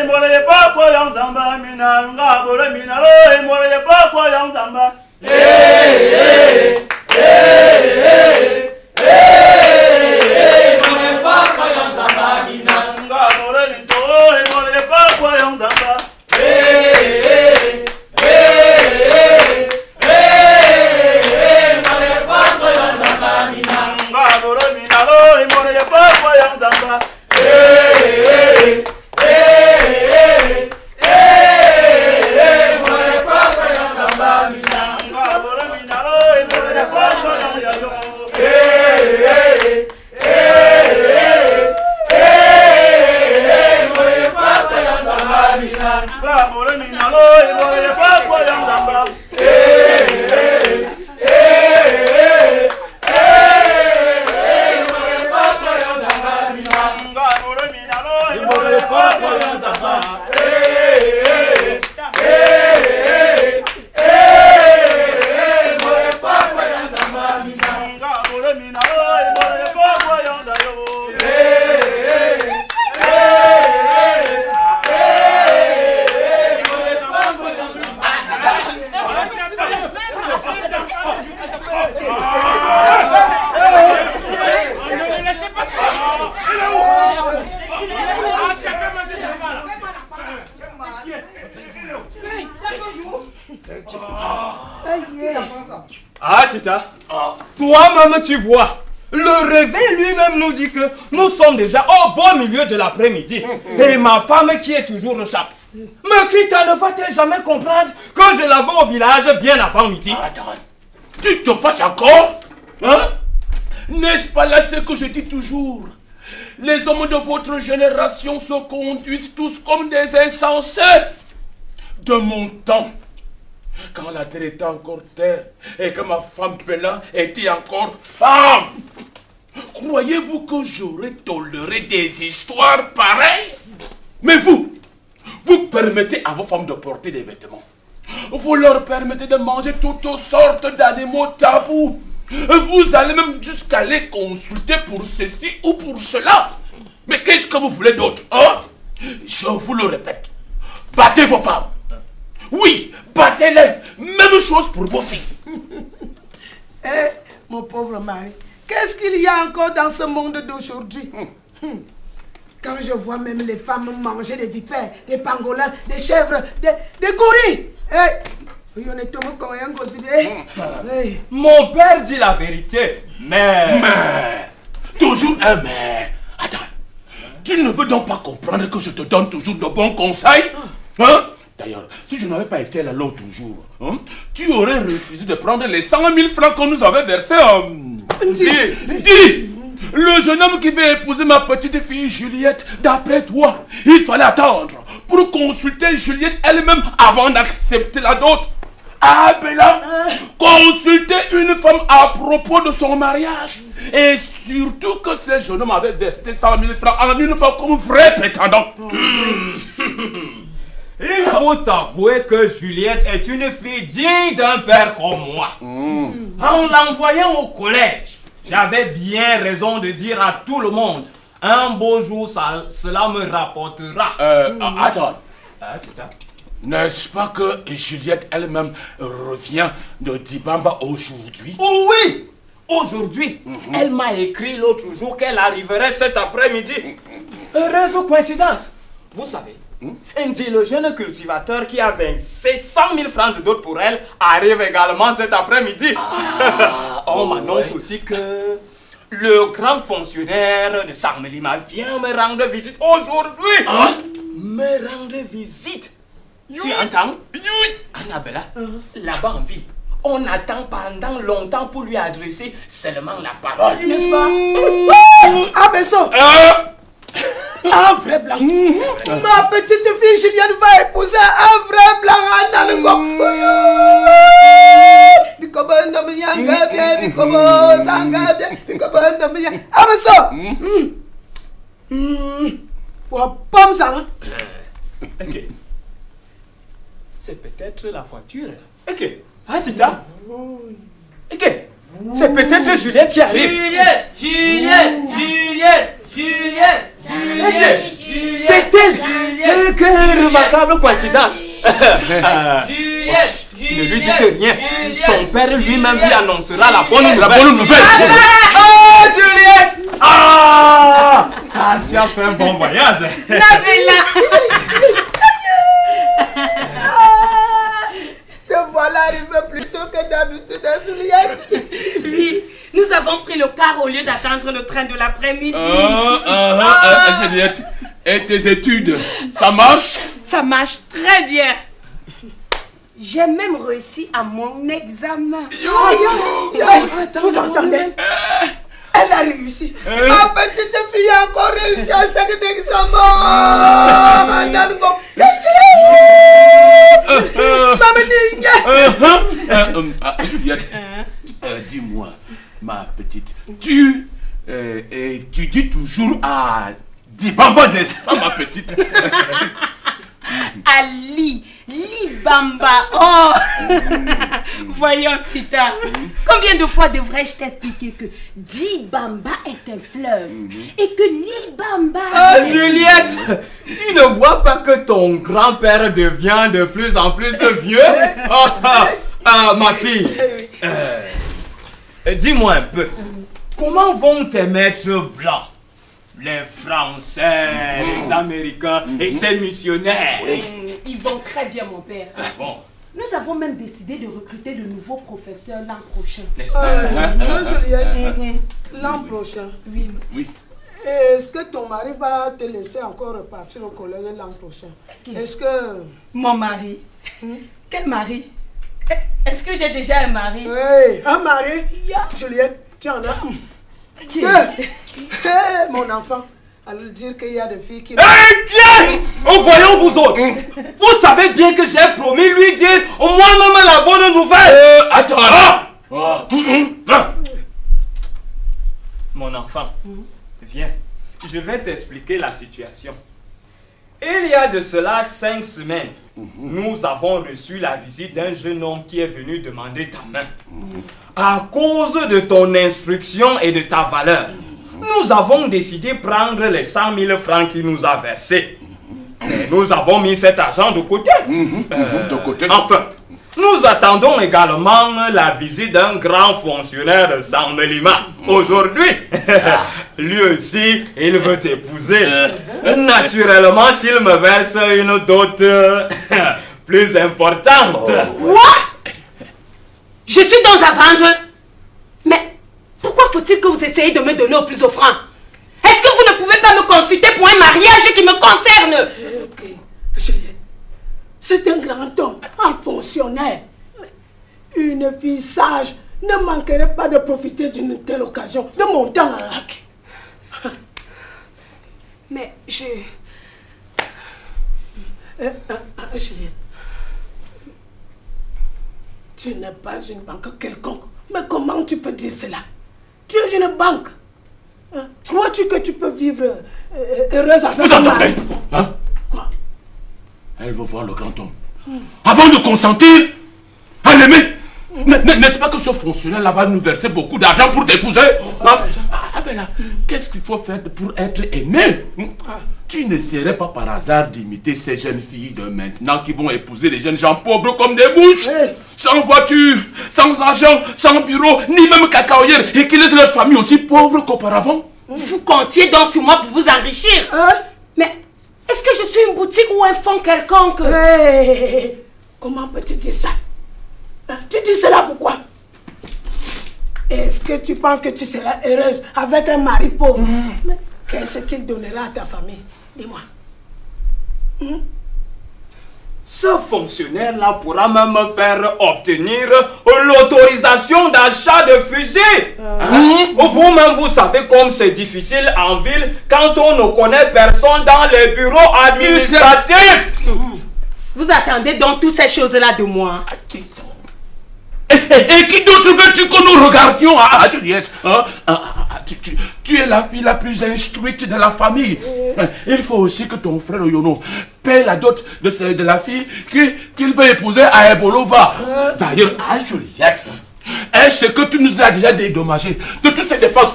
Mole papa yang zamba minanga bole minalo mole papa yang zamba mole papa yang zamba minanga bole miso mole papa yang zamba mole papa yang zamba minanga bole minalo mole papa yang zamba Ah, Tita, toi-même tu vois, le réveil lui-même nous dit que nous sommes déjà au beau milieu de l'après-midi. Et ma femme qui est toujours au chapeau me crie-t-elle, ne va-t-elle jamais comprendre que je l'avais au village bien avant midi? Attends, tu te fâches encore? Hein? N'est-ce pas là ce que je dis toujours? Les hommes de votre génération se conduisent tous comme des insensés. De mon temps, quand la terre était encore terre et que ma femme Pella était encore femme, croyez-vous que j'aurais toléré des histoires pareilles? Mais vous permettez à vos femmes de porter des vêtements. Vous leur permettez de manger toutes sortes d'animaux tabous. Vous allez même jusqu'à les consulter pour ceci ou pour cela. Mais qu'est-ce que vous voulez d'autre, hein? Je vous le répète, battez vos femmes. Oui, battez-les. Même chose pour vos filles. Eh, mon pauvre mari, qu'est-ce qu'il y a encore dans ce monde d'aujourd'hui? Quand je vois même les femmes manger des vipères, des pangolins, des chèvres, des gorilles. Mon père dit la vérité, mais... Toujours un mais. Attends, tu ne veux donc pas comprendre que je te donne toujours de bons conseils? Hein? D'ailleurs, si je n'avais pas été là l'autre jour, hein, tu aurais refusé de prendre les 100 000 francs qu'on nous avait versés en... Dis, le jeune homme qui veut épouser ma petite fille Juliette, d'après toi, il fallait attendre pour consulter Juliette elle-même avant d'accepter la dot. Ah, Bella, consulter une femme à propos de son mariage. Et surtout que ce jeune homme avait versé 100 000 francs en une fois comme vrai prétendant. Il faut avouer que Juliette est une fille digne d'un père comme moi. En l'envoyant au collège, j'avais bien raison de dire à tout le monde, un beau jour, cela me rapportera. Attends. N'est-ce pas que Juliette elle-même revient de Dibamba aujourd'hui? Oh oui! Aujourd'hui, elle m'a écrit l'autre jour qu'elle arriverait cet après-midi. Heureuse coïncidence. Vous savez, Indy, le jeune cultivateur qui a versé 100 000 francs de dot pour elle, arrive également cet après-midi. On m'annonce aussi que le grand fonctionnaire de Sarmelima vient me rendre visite aujourd'hui. Me rendre visite. Tu entends? Annabella, là-bas en ville, on attend pendant longtemps pour lui adresser seulement la parole, n'est-ce pas? Ah, ben ça! Un vrai blanc! Ma petite fille Juliette va épouser un vrai blanc à Nalugo! Ah, ben ça! Pomme ça! Ok. C'est peut-être la voiture. Ok. Ah, Tita. Ok. C'est peut-être Juliette qui arrive. Juliette, Juliette! C'est elle! Quelle remarquable coïncidence! Juliette! Ne lui dites rien. Son père lui-même lui annoncera la bonne nouvelle. Oh, Juliette! Ah, tu as fait un bon voyage. Nabella! Te voilà arrivé plus tôt que d'habitude, Juliette. Oui, nous avons pris le car au lieu d'attendre le train de l'après-midi. Juliette, et tes études, ça marche? Ça marche très bien. J'ai même réussi à mon examen. Vous entendez? Elle a réussi. Ma petite fille a encore réussi à chaque examen. Juliette, dis-moi, ma petite, tu étudies toujours à Dibamba, n'est-ce pas, ma petite? Ali, Libamba. Oh! Voyons, Tita. Combien de fois devrais-je t'expliquer que Dibamba est un fleuve et que Libamba... Ah, Juliette, tu ne vois pas que ton grand-père devient de plus en plus vieux? Ma fille, dis-moi un peu, comment vont tes maîtres blancs? Les Français, les Américains et ces missionnaires. Ils vont très bien, mon père. Bon. Nous avons même décidé de recruter de nouveaux professeurs l'an prochain. N'est-ce pas? Juliette, l'an prochain. Oui. Est-ce que ton mari va te laisser encore repartir au collège l'an prochain? Est-ce que... Mon mari? Quel mari? Est-ce que j'ai déjà un mari? Oui, un mari? Juliette, tu en as un. Mon enfant, allez dire qu'il y a des filles qui... Bien! Voyons vous autres. Vous savez bien que j'ai promis lui dire au moins même la bonne nouvelle. Attends. Mon enfant, viens. Je vais t'expliquer la situation. Il y a de cela 5 semaines, nous avons reçu la visite d'un jeune homme qui est venu demander ta main. À cause de ton instruction et de ta valeur, nous avons décidé de prendre les 100 000 francs qu'il nous a versés. Et nous avons mis cet argent de côté. Enfin, nous attendons également la visite d'un grand fonctionnaire de Saint-Mélima. Aujourd'hui, lui aussi, il veut t'épouser. Naturellement, s'il me verse une dot plus importante. Quoi? Je suis dans à vendre. Mais pourquoi faut-il que vous essayiez de me donner au plus offrant? Est-ce que vous ne pouvez pas me consulter pour un mariage qui me concerne? Ok, Juliette, c'est un grand homme, un fonctionnaire. Une fille sage ne manquerait pas de profiter d'une telle occasion, de mon temps. Mais je... Juliette, tu n'es pas une banque quelconque. Mais comment tu peux dire cela? Tu es une banque. Crois-tu que tu peux vivre heureuse avec Vous entendez? Hein? Quoi? Elle veut voir le grand homme. Avant de consentir à l'aimer. N'est-ce pas que ce fonctionnaire-là va nous verser beaucoup d'argent pour t'épouser? Ben là, qu'est-ce qu'il faut faire pour être aimé? Tu n'essaierais pas par hasard d'imiter ces jeunes filles de maintenant qui vont épouser les jeunes gens pauvres comme des bouches, sans voiture, sans argent, sans bureau, ni même cacaoyère, et qui laissent leur famille aussi pauvre qu'auparavant? Vous comptiez donc sur moi pour vous enrichir? Mais est-ce que je suis une boutique ou un fonds quelconque? Comment peux-tu dire ça? Tu dis cela pourquoi? Est-ce que tu penses que tu seras heureuse avec un mari pauvre? Mais qu'est-ce qu'il donnera à ta famille? Dis-moi. Ce fonctionnaire-là pourra même faire obtenir l'autorisation d'achat de fusées. Vous-même, vous savez comme c'est difficile en ville quand on ne connaît personne dans les bureaux administratifs. Vous attendez donc toutes ces choses-là de moi? Et qui d'autre veux-tu que nous regardions? Juliette, tu es la fille la plus instruite de la famille. Il faut aussi que ton frère Yono paie la dot de la fille qu'il veut épouser à Ebolova. D'ailleurs, Juliette, est-ce que tu nous as déjà dédommagé de toutes ces dépenses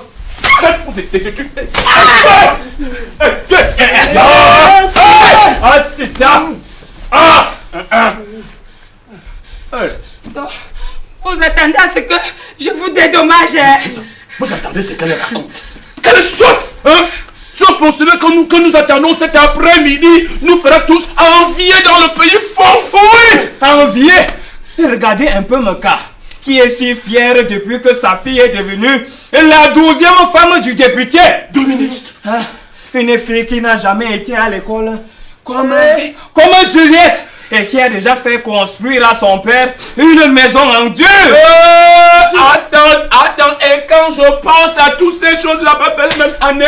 Donc, vous attendez à ce que je vous dédommage. Vous attendez ce qu'elle raconte. Quelle chose, hein? Ce fonctionnaire que nous attendons cet après-midi nous fera tous envier dans le pays fort. Oui! Envier? Regardez un peu mon cas, qui est si fier depuis que sa fille est devenue la 12e femme du député. Du ministre. Ah, une fille qui n'a jamais été à l'école, comme Juliette, et qui a déjà fait construire à son père une maison en dur. Attends, et quand je pense à toutes ces choses là-bas, belle même année,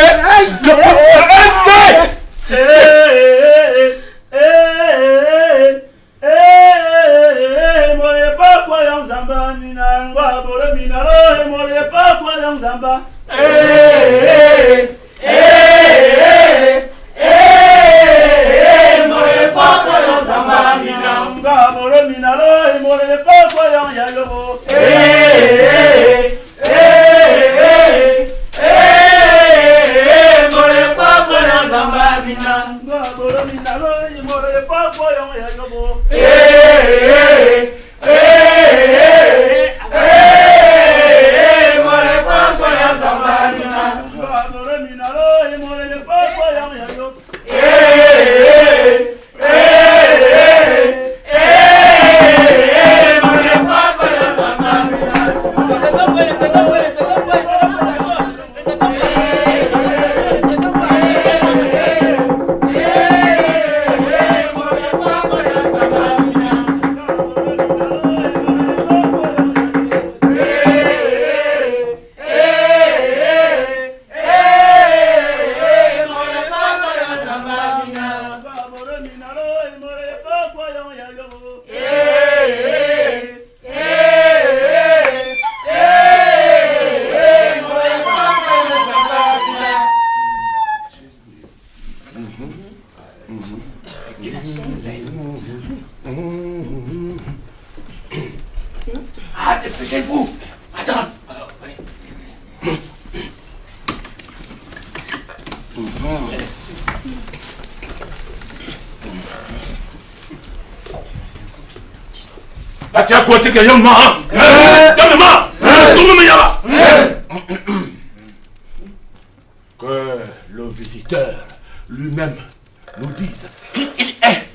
dépêchez-vous. Attends. Acha kwa tika yama. Yama. Que le visiteur lui-même nous dise qui il est.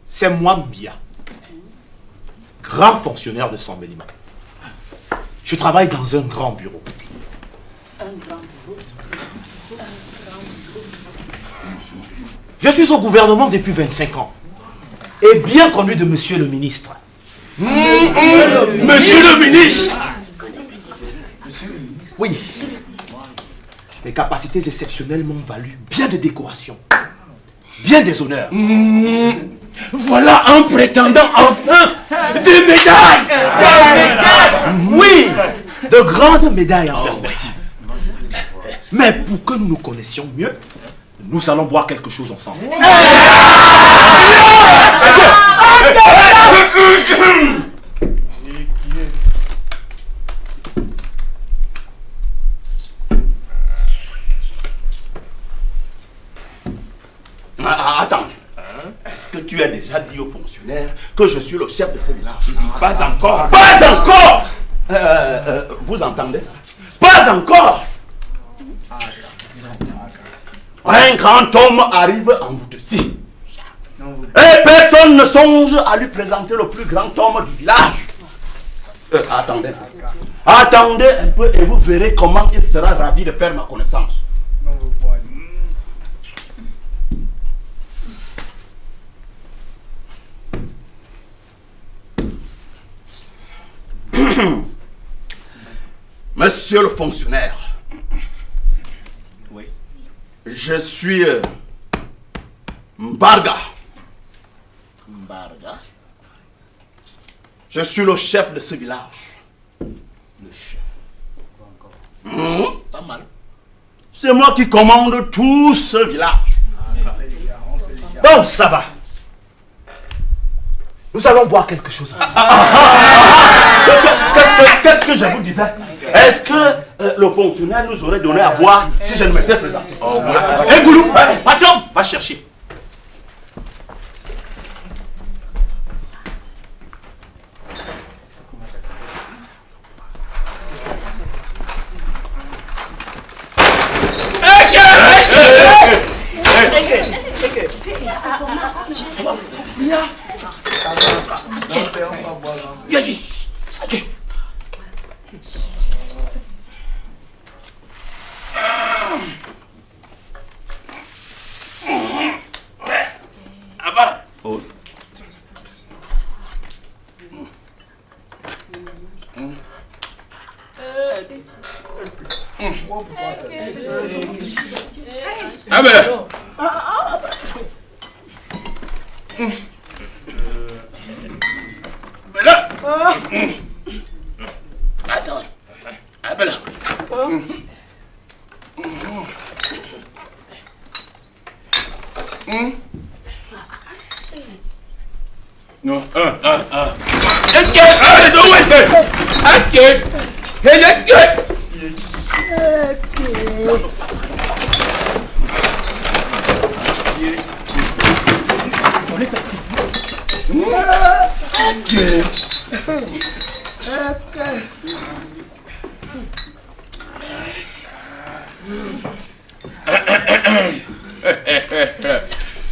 C'est moi, Mbia, grand fonctionnaire de Sambelima. Je travaille dans un grand bureau. Je suis au gouvernement depuis 25 ans et bien connu de monsieur le ministre. Monsieur le ministre. Oui. Mes capacités exceptionnelles m'ont valu bien de décorations, bien des honneurs. Voilà un prétendant enfin des médailles. Oui, de grandes médailles en perspective. Mais pour que nous nous connaissions mieux, nous allons boire quelque chose ensemble. Attends. Est-ce que tu as déjà dit aux fonctionnaires que je suis le chef de ce village? Pas encore. Pas encore. Vous entendez ça? Pas encore. Un grand homme arrive en bout de scie. Et personne ne songe à lui présenter le plus grand homme du village. Attendez. Attendez un peu et vous verrez comment il sera ravi de faire ma connaissance. Monsieur le fonctionnaire, oui, je suis Mbarga. Mbarga? Je suis le chef de ce village. Le chef. Pas mal. C'est moi qui commande tout ce village. Bon, ça va. Nous Nous allons boire quelque chose ensemble. Qu'est-ce que je vous disais? Est-ce que le fonctionnaire nous aurait donné à boire si je ne m'étais présenté? Hé Goulou, patron, va chercher.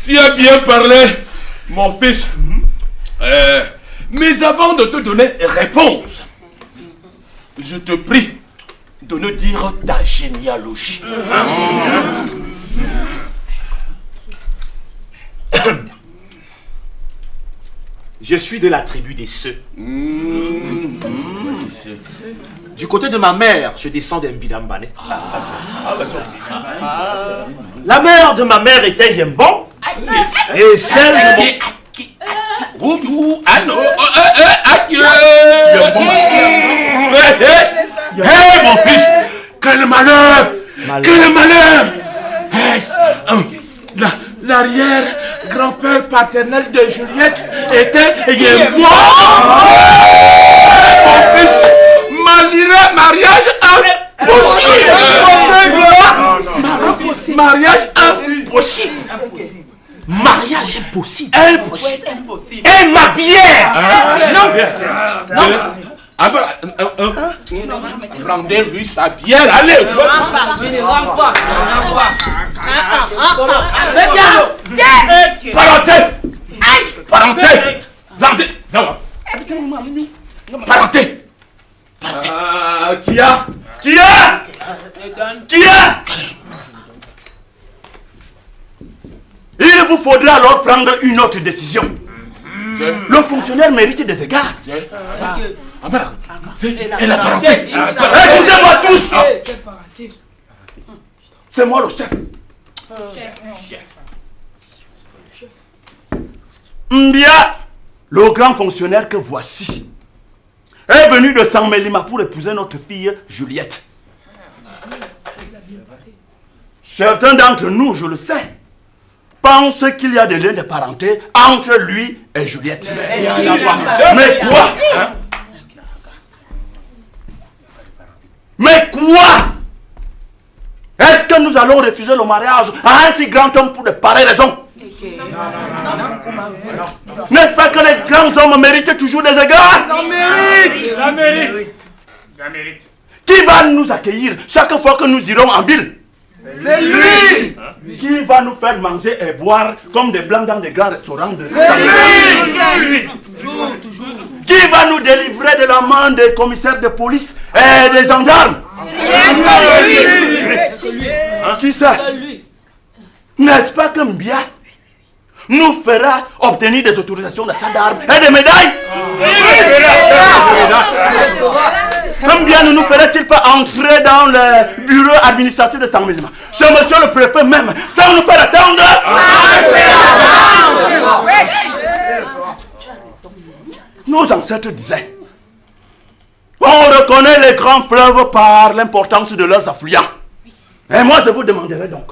Tu as bien parlé, mon fils. Mais avant de te donner réponse, je te prie de nous dire ta généalogie. Je suis de la tribu des Seux. Du côté de ma mère, je descends d'un Bidambane. La mère de ma mère était Yembon. Et celle de mon... Hé mon fils, quel malheur! Quel malheur! L'arrière-grand-père paternel de Juliette était Yembon. Mon fils, mariage impossible! Mariage impossible! Mariage impossible. Impossible. Et ma bière. Non. Rendez-lui sa bière, allez. Je ne rends pas. Parenté. Qui a Il vous faudra alors prendre une autre décision. Le fonctionnaire mérite des égards. Et la parenté. Écoutez-moi tous. C'est moi le chef. Mbia, le grand fonctionnaire que voici, est venu de Saint-Mélima pour épouser notre fille Juliette. Certains d'entre nous, je le sais, pensent qu'il y a des liens de parenté entre lui et Juliette. Mais quoi? Mais quoi? Est-ce que nous allons refuser le mariage à un si grand homme pour de pareilles raisons? N'est-ce pas que les grands hommes méritent toujours des égards? Ça mérite. Qui va nous accueillir chaque fois que nous irons en ville? C'est lui. Qui va nous faire manger et boire comme des blancs dans des grands restaurants de... C'est lui. Toujours. Qui va nous délivrer de la main des commissaires de police et des gendarmes? Qui ça? N'est-ce pas que Mbia nous fera obtenir des autorisations d'achat d'armes et des médailles? Mbia ne nous ferait-il pas entrer dans le bureau administratif de Saint-Mélima, chez monsieur le préfet même, sans nous faire attendre? Nos ancêtres disaient: on reconnaît les grands fleuves par l'importance de leurs affluents. Et moi je vous demanderai donc,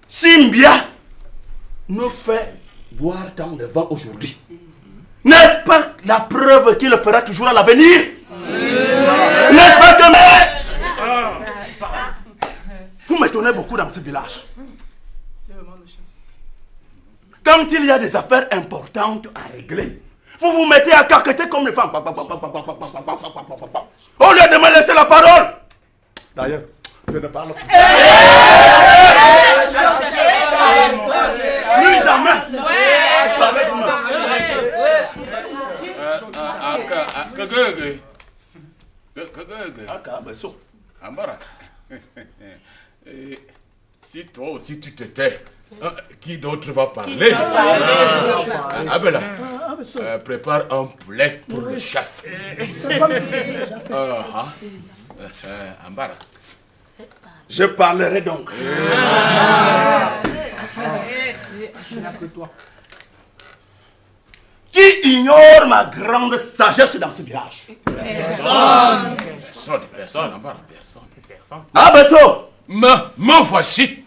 si Mbia nous fait boire tant de vin aujourd'hui, n'est-ce pas la preuve qu'il le fera toujours à l'avenir? N'est-ce pas que... Vous m'étonnez beaucoup dans ce village. Quand il y a des affaires importantes à régler, vous vous mettez à caqueter comme les femmes. Au lieu de me laisser la parole. D'ailleurs, je ne parle plus. Plus jamais. Si toi aussi tu te tais, qui d'autre va parler? Abela, prépare un poulet pour le chef. C'est comme si c'était déjà fait. Ambara. Je parlerai donc. Qui ignore ma grande sagesse dans ce village? Personne, Ambara, personne. Ah, Besso! Me voici.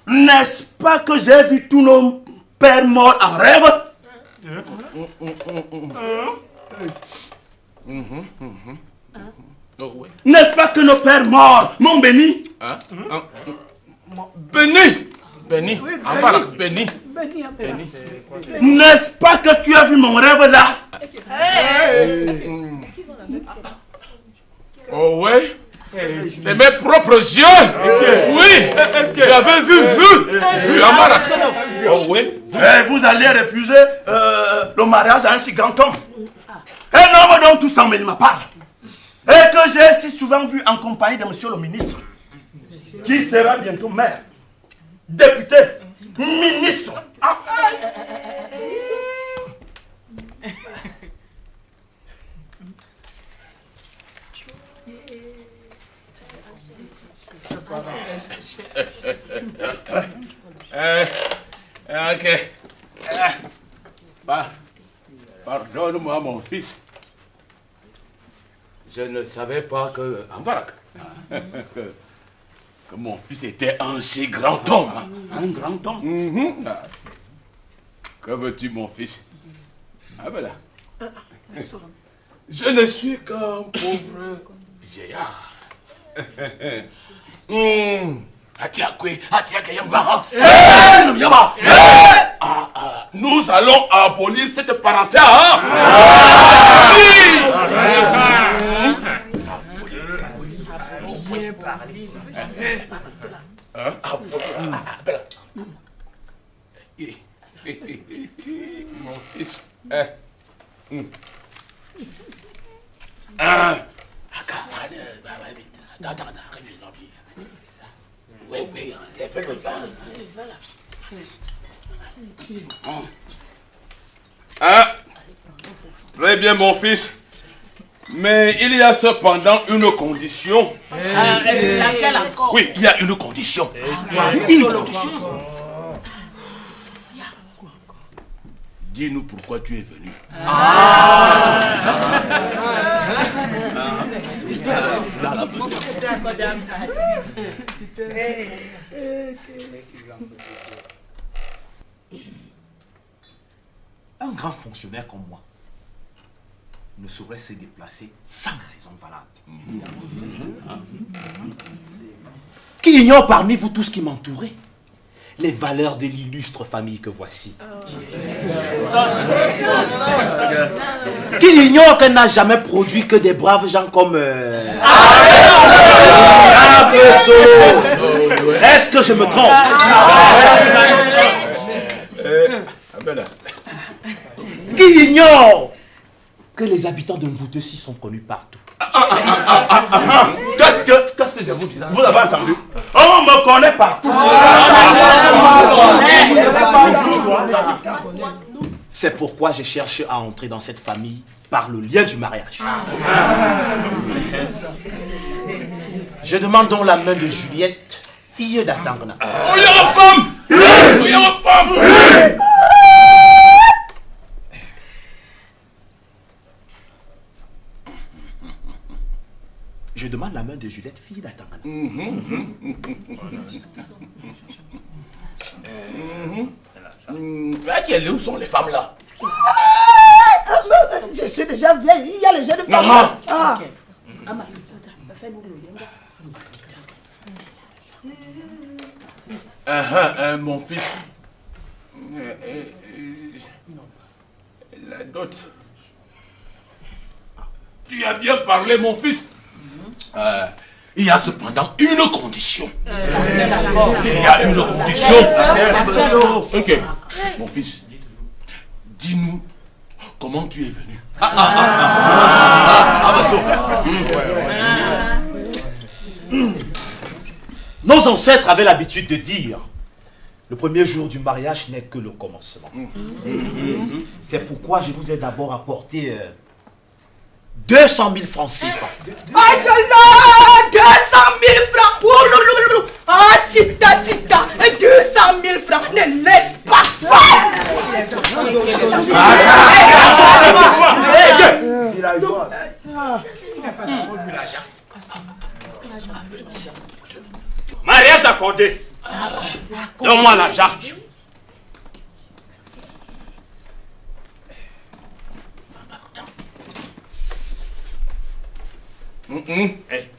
N'est-ce pas que j'ai vu tous nos pères morts en rêve? Oh, oui. N'est-ce pas que nos pères morts m'ont béni? Béni. Béni. Béni. Béni. N'est-ce pas que tu as vu mon rêve là? Oh oui. De mes propres yeux. Oui. J'avais vu. Oh oui. Et vous allez refuser le mariage à un si grand homme. Un homme dont tout s'en mêle ma part. Et que j'ai si souvent vu en compagnie de monsieur le ministre. Qui sera bientôt maire, député, ministre. Ok. Pardonne-moi, mon fils. Je ne savais pas que... que mon fils était un si grand homme. Un grand homme? Que veux-tu, mon fils? Ah, voilà. Je ne suis qu'un pauvre vieillard. Nous allons abolir cette parenté. Mon fils. Très bien, mon fils. Mais il y a cependant une condition. Laquelle encore? Oui, il y a une condition. Une condition. Dis-nous pourquoi tu es venu. Un grand fonctionnaire comme moi ne saurait se déplacer sans raison valable. Qui ignore parmi vous tout ce qui m'entourait les valeurs de l'illustre famille que voici. Qui ignore qu'elle n'a jamais produit que des braves gens comme... Est-ce que je me trompe? Qui ignore que les habitants de Mvouté-ci sont connus partout. Qu'est-ce que je vous dis? Vous avez entendu? On me connaît partout. C'est pourquoi je cherche à entrer dans cette famille par le lien du mariage. Je demande donc la main de Juliette, fille d'Atangna. Oh, il y a une femme! Il y a une femme! Je demande la main de Juliette, fille d'Atangana. Où sont les femmes là? Je suis déjà vieille, il y a les jeunes femmes. Ah. Mon fils. La dot. Tu as bien parlé, mon fils. Il y a cependant une condition. Il y a une condition. Ok. Mon fils, dis-nous comment tu es venu. Nos ancêtres avaient l'habitude de dire: le premier jour du mariage n'est que le commencement. C'est pourquoi je vous ai d'abord apporté 200 000 francs CFA. Aïe là, 200 000 francs. Oh, loulou. Ah, Tita, 200 000 francs. Ne laisse pas faire. Mariage accordé. Donne-moi l'argent. Hey.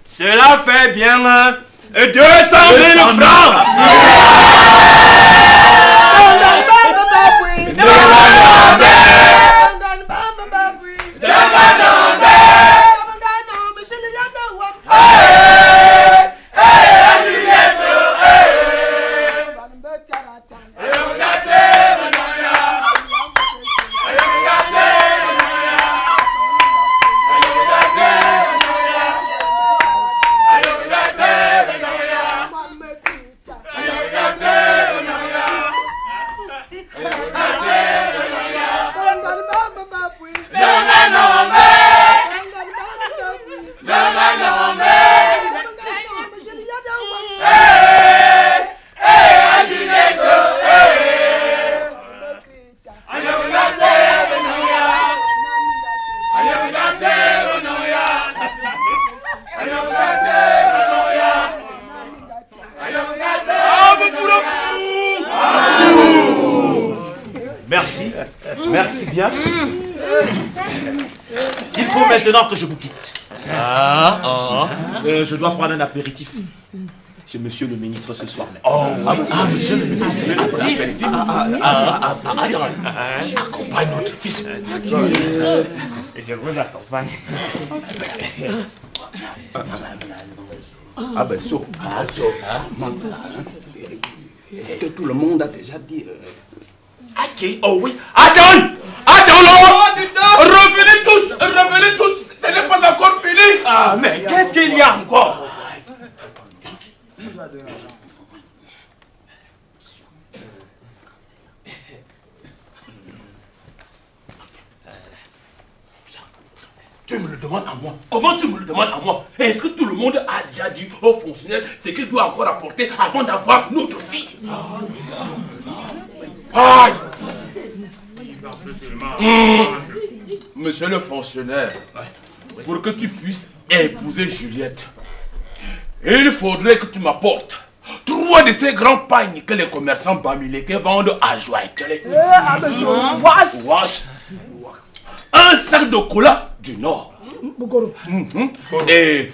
Cela fait bien 200 000 francs. Merci bien. Il faut maintenant que je vous quitte. Je dois prendre un apéritif chez monsieur le ministre ce soir même. Monsieur le ministre. Accompagne notre fils. Je vous accompagne. Est-ce que tout le monde a déjà dit... Oh oui. Attends. Revenez tous. Ce n'est pas encore fini. Ah, mais qu'est-ce qu'il y a encore? Tu me le demandes à moi. Comment tu me le demandes à moi? Est-ce que tout le monde a déjà dit aux fonctionnaires ce qu'il doit encore apporter avant d'avoir notre fille? Aïe. Monsieur le fonctionnaire, pour que tu puisses épouser Juliette, il faudrait que tu m'apportes 3 de ces grands pagnes que les commerçants bamileke vendent à Joaïtele. Wash. Un sac de cola du Nord. Et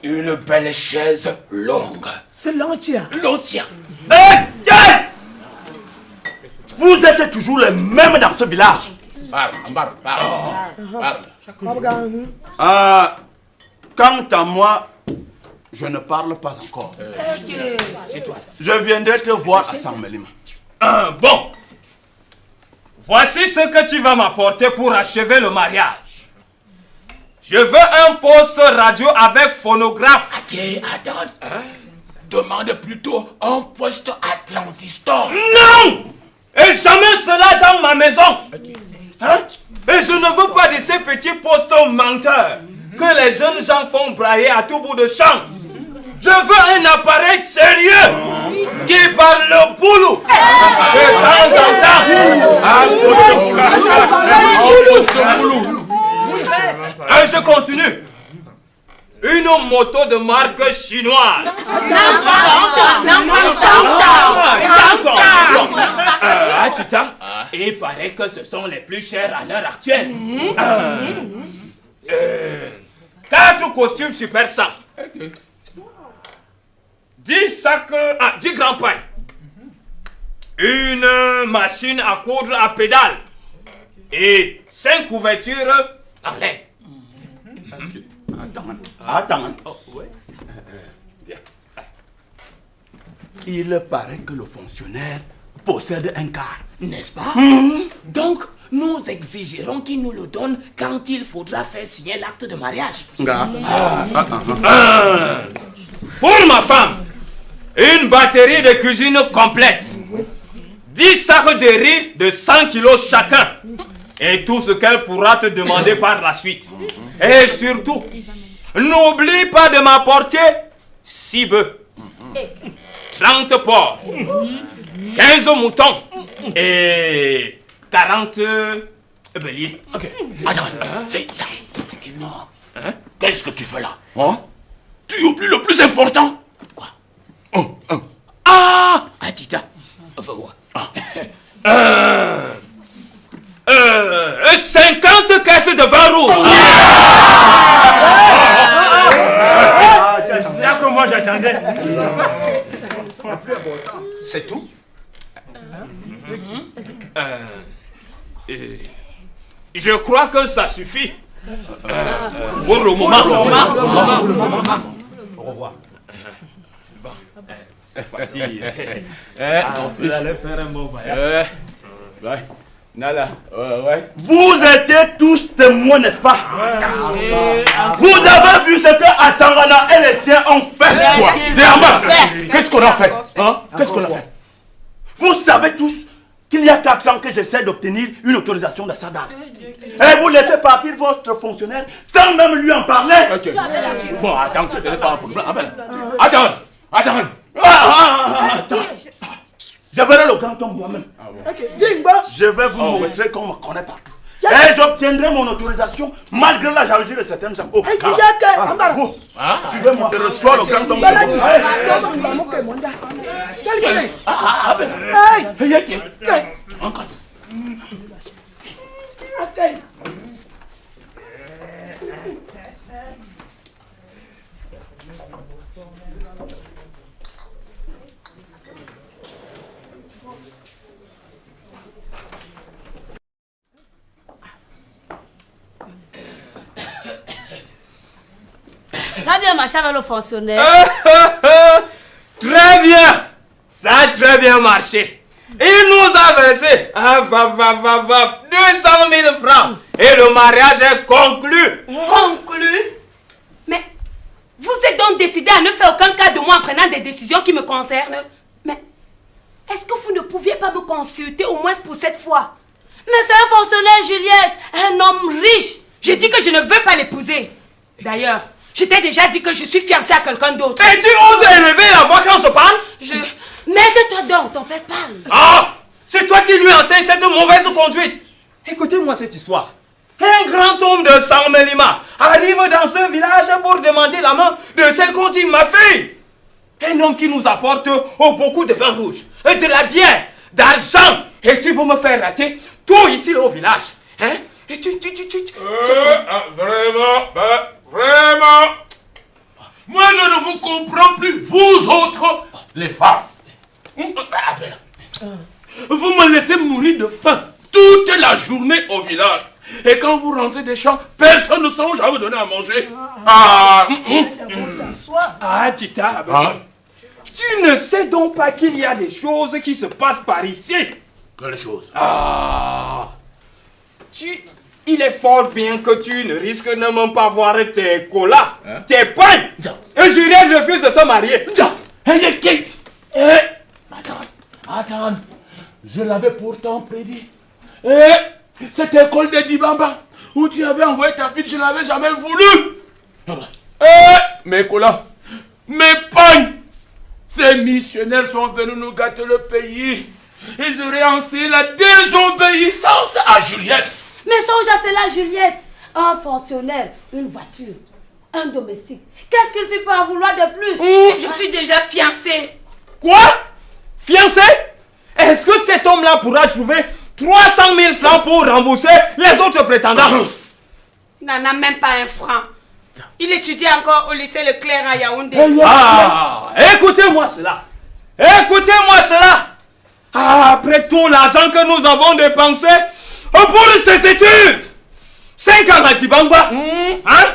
une belle chaise longue. C'est l'entière. Vous êtes toujours les mêmes dans ce village. Parle. Quant à moi, je ne parle pas encore. Je viendrai te voir à Saint-Mélim. Bon. Voici ce que tu vas m'apporter pour achever le mariage. Je veux un poste radio avec phonographe. Attends. Demande plutôt un poste à transistor. Non! Et jamais cela dans ma maison. Et je ne veux pas de ces petits postes menteurs que les jeunes gens font brailler à tout bout de champ. Je veux un appareil sérieux qui parle le boulot. De temps en temps. Je continue. Une moto de marque chinoise. Tita, il paraît que ce sont les plus chers à l'heure actuelle. 4 costumes super sang. 10 sacs, 10 grands pains. Une machine à coudre à pédale. Et 5 couvertures en laine. Attends. Oh, ouais. Viens. Il paraît que le fonctionnaire possède un car. N'est-ce pas? Donc, nous exigerons qu'il nous le donne quand il faudra faire signer l'acte de mariage. Pour ma femme, une batterie de cuisine complète. 10 sacs de riz de 100 kilos chacun. Et tout ce qu'elle pourra te demander par la suite. Et surtout, n'oublie pas de m'apporter 6 bœufs, 30 porcs, 15 moutons et 40 béliers. Ok. Attends, qu'est-ce que tu fais là? Tu oublies le plus important. Quoi? Tita. 50 caisses de vin rouge. C'est ça que moi j'attendais. C'est tout? Je crois que ça suffit. Pour le moment. Au revoir. Cette fois-ci, vous allez faire un bon voyage. Nala, ouais. Vous étiez tous témoins, n'est-ce pas? Vous avez vu ce que Atangana et les siens ont fait. Quoi? Qu'est-ce qu'on a fait? Qu'est-ce qu'on a fait? Vous savez tous qu'il y a 4 ans que j'essaie d'obtenir une autorisation d'achat d'armes. Et vous laissez partir votre fonctionnaire sans même lui en parler. Okay. Bon, attends, ce n'est pas un problème. Attends. Attends. Je verrai le grand homme moi-même. Je vais vous montrer qu'on me connaît partout. Et j'obtiendrai mon autorisation malgré la jalousie de certaines gens. Suivez-moi. Je reçois le grand homme. Ça a bien marché avec le fonctionnaire. Très bien. Ça a très bien marché. Il nous a versé 200 000 francs. Et le mariage est conclu. Conclu? Mais vous êtes donc décidé à ne faire aucun cas de moi en prenant des décisions qui me concernent. Mais est-ce que vous ne pouviez pas me consulter au moins pour cette fois? Mais c'est un fonctionnaire, Juliette. Un homme riche. Je dis que je ne veux pas l'épouser. D'ailleurs, je t'ai déjà dit que je suis fiancée à quelqu'un d'autre. Et tu oses élever la voix quand on se parle? Mets-toi donc, ton père parle. C'est toi qui lui enseignes cette mauvaise conduite. Écoutez-moi cette histoire. Un grand homme de Saint-Mélima arrive dans ce village pour demander la main de celle qu'on dit ma fille. Un homme qui nous apporte beaucoup de vin rouge, de la bière, d'argent. Et tu veux me faire rater tout ici au village. Hein? Et Vraiment. Moi, je ne vous comprends plus, vous autres, les femmes. Vous me laissez mourir de faim toute la journée au village. Et quand vous rentrez des champs, personne ne songe à vous donner à manger. Tita, tu ne sais donc pas qu'il y a des choses qui se passent par ici. Quelle chose? Il est fort bien que tu ne risques de même pas voir tes colas, tes pains. Et Juliette refuse de se marier. Attends. Je l'avais pourtant prédit. Cette école de Dibamba où tu avais envoyé ta fille, je ne l'avais jamais voulu. Mes colas, m'épargne. Ces missionnaires sont venus nous gâter le pays. Ils auraient enseigné la désobéissance à Juliette. Mais songe à cela, Juliette. Un fonctionnaire, une voiture, un domestique. Qu'est-ce qu'il fait pas vouloir de plus? Je suis déjà fiancée. Quoi? Fiancé? Est-ce que cet homme-là pourra trouver 300 000 francs pour rembourser les autres prétendants? Il n'en a même pas un franc. Il étudie encore au lycée Leclerc à Yaoundé. Ah, écoutez-moi cela. Écoutez-moi cela. Ah, après tout l'argent que nous avons dépensé pour ces études. 5 ans à Dibamba. Hein?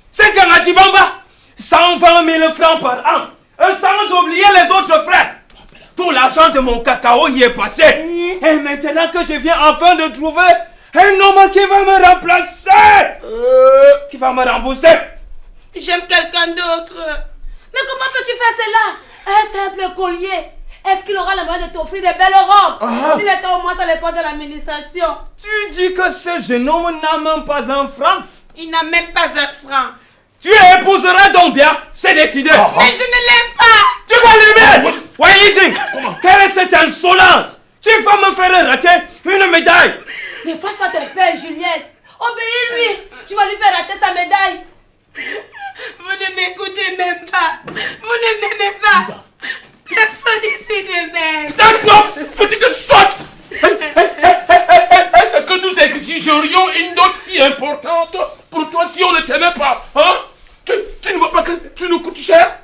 5 ans à Dibamba. 120 000 francs par an. Sans oublier les autres frais. Tout l'argent de mon cacao y est passé. Et maintenant que je viens enfin de trouver un homme qui va me remplacer. Qui va me rembourser. J'aime quelqu'un d'autre. Mais comment peux-tu faire cela? Un simple collier. Est-ce qu'il aura le moyen de t'offrir des belles robes? S'il était au moins à l'école de l'administration. Tu dis que ce jeune homme n'a même pas un franc? Il n'a même pas un franc. Tu épouseras donc bien, c'est décidé. Mais je ne l'aime pas. Tu vas l'aimer. Wayizing, quelle est cette insolence? Tu vas me faire rater une médaille. Ne fâche pas ton père, Juliette. Obéis-lui. Tu vas lui faire rater sa médaille. Vous ne m'écoutez même pas. Vous ne m'aimez pas. Personne ici ne m'aime. D'accord, petite sotte. Est-ce que nous exigerions une autre fille importante pour toi si on ne t'aimait pas, hein? Tu ne vois pas que tu nous coûtes cher?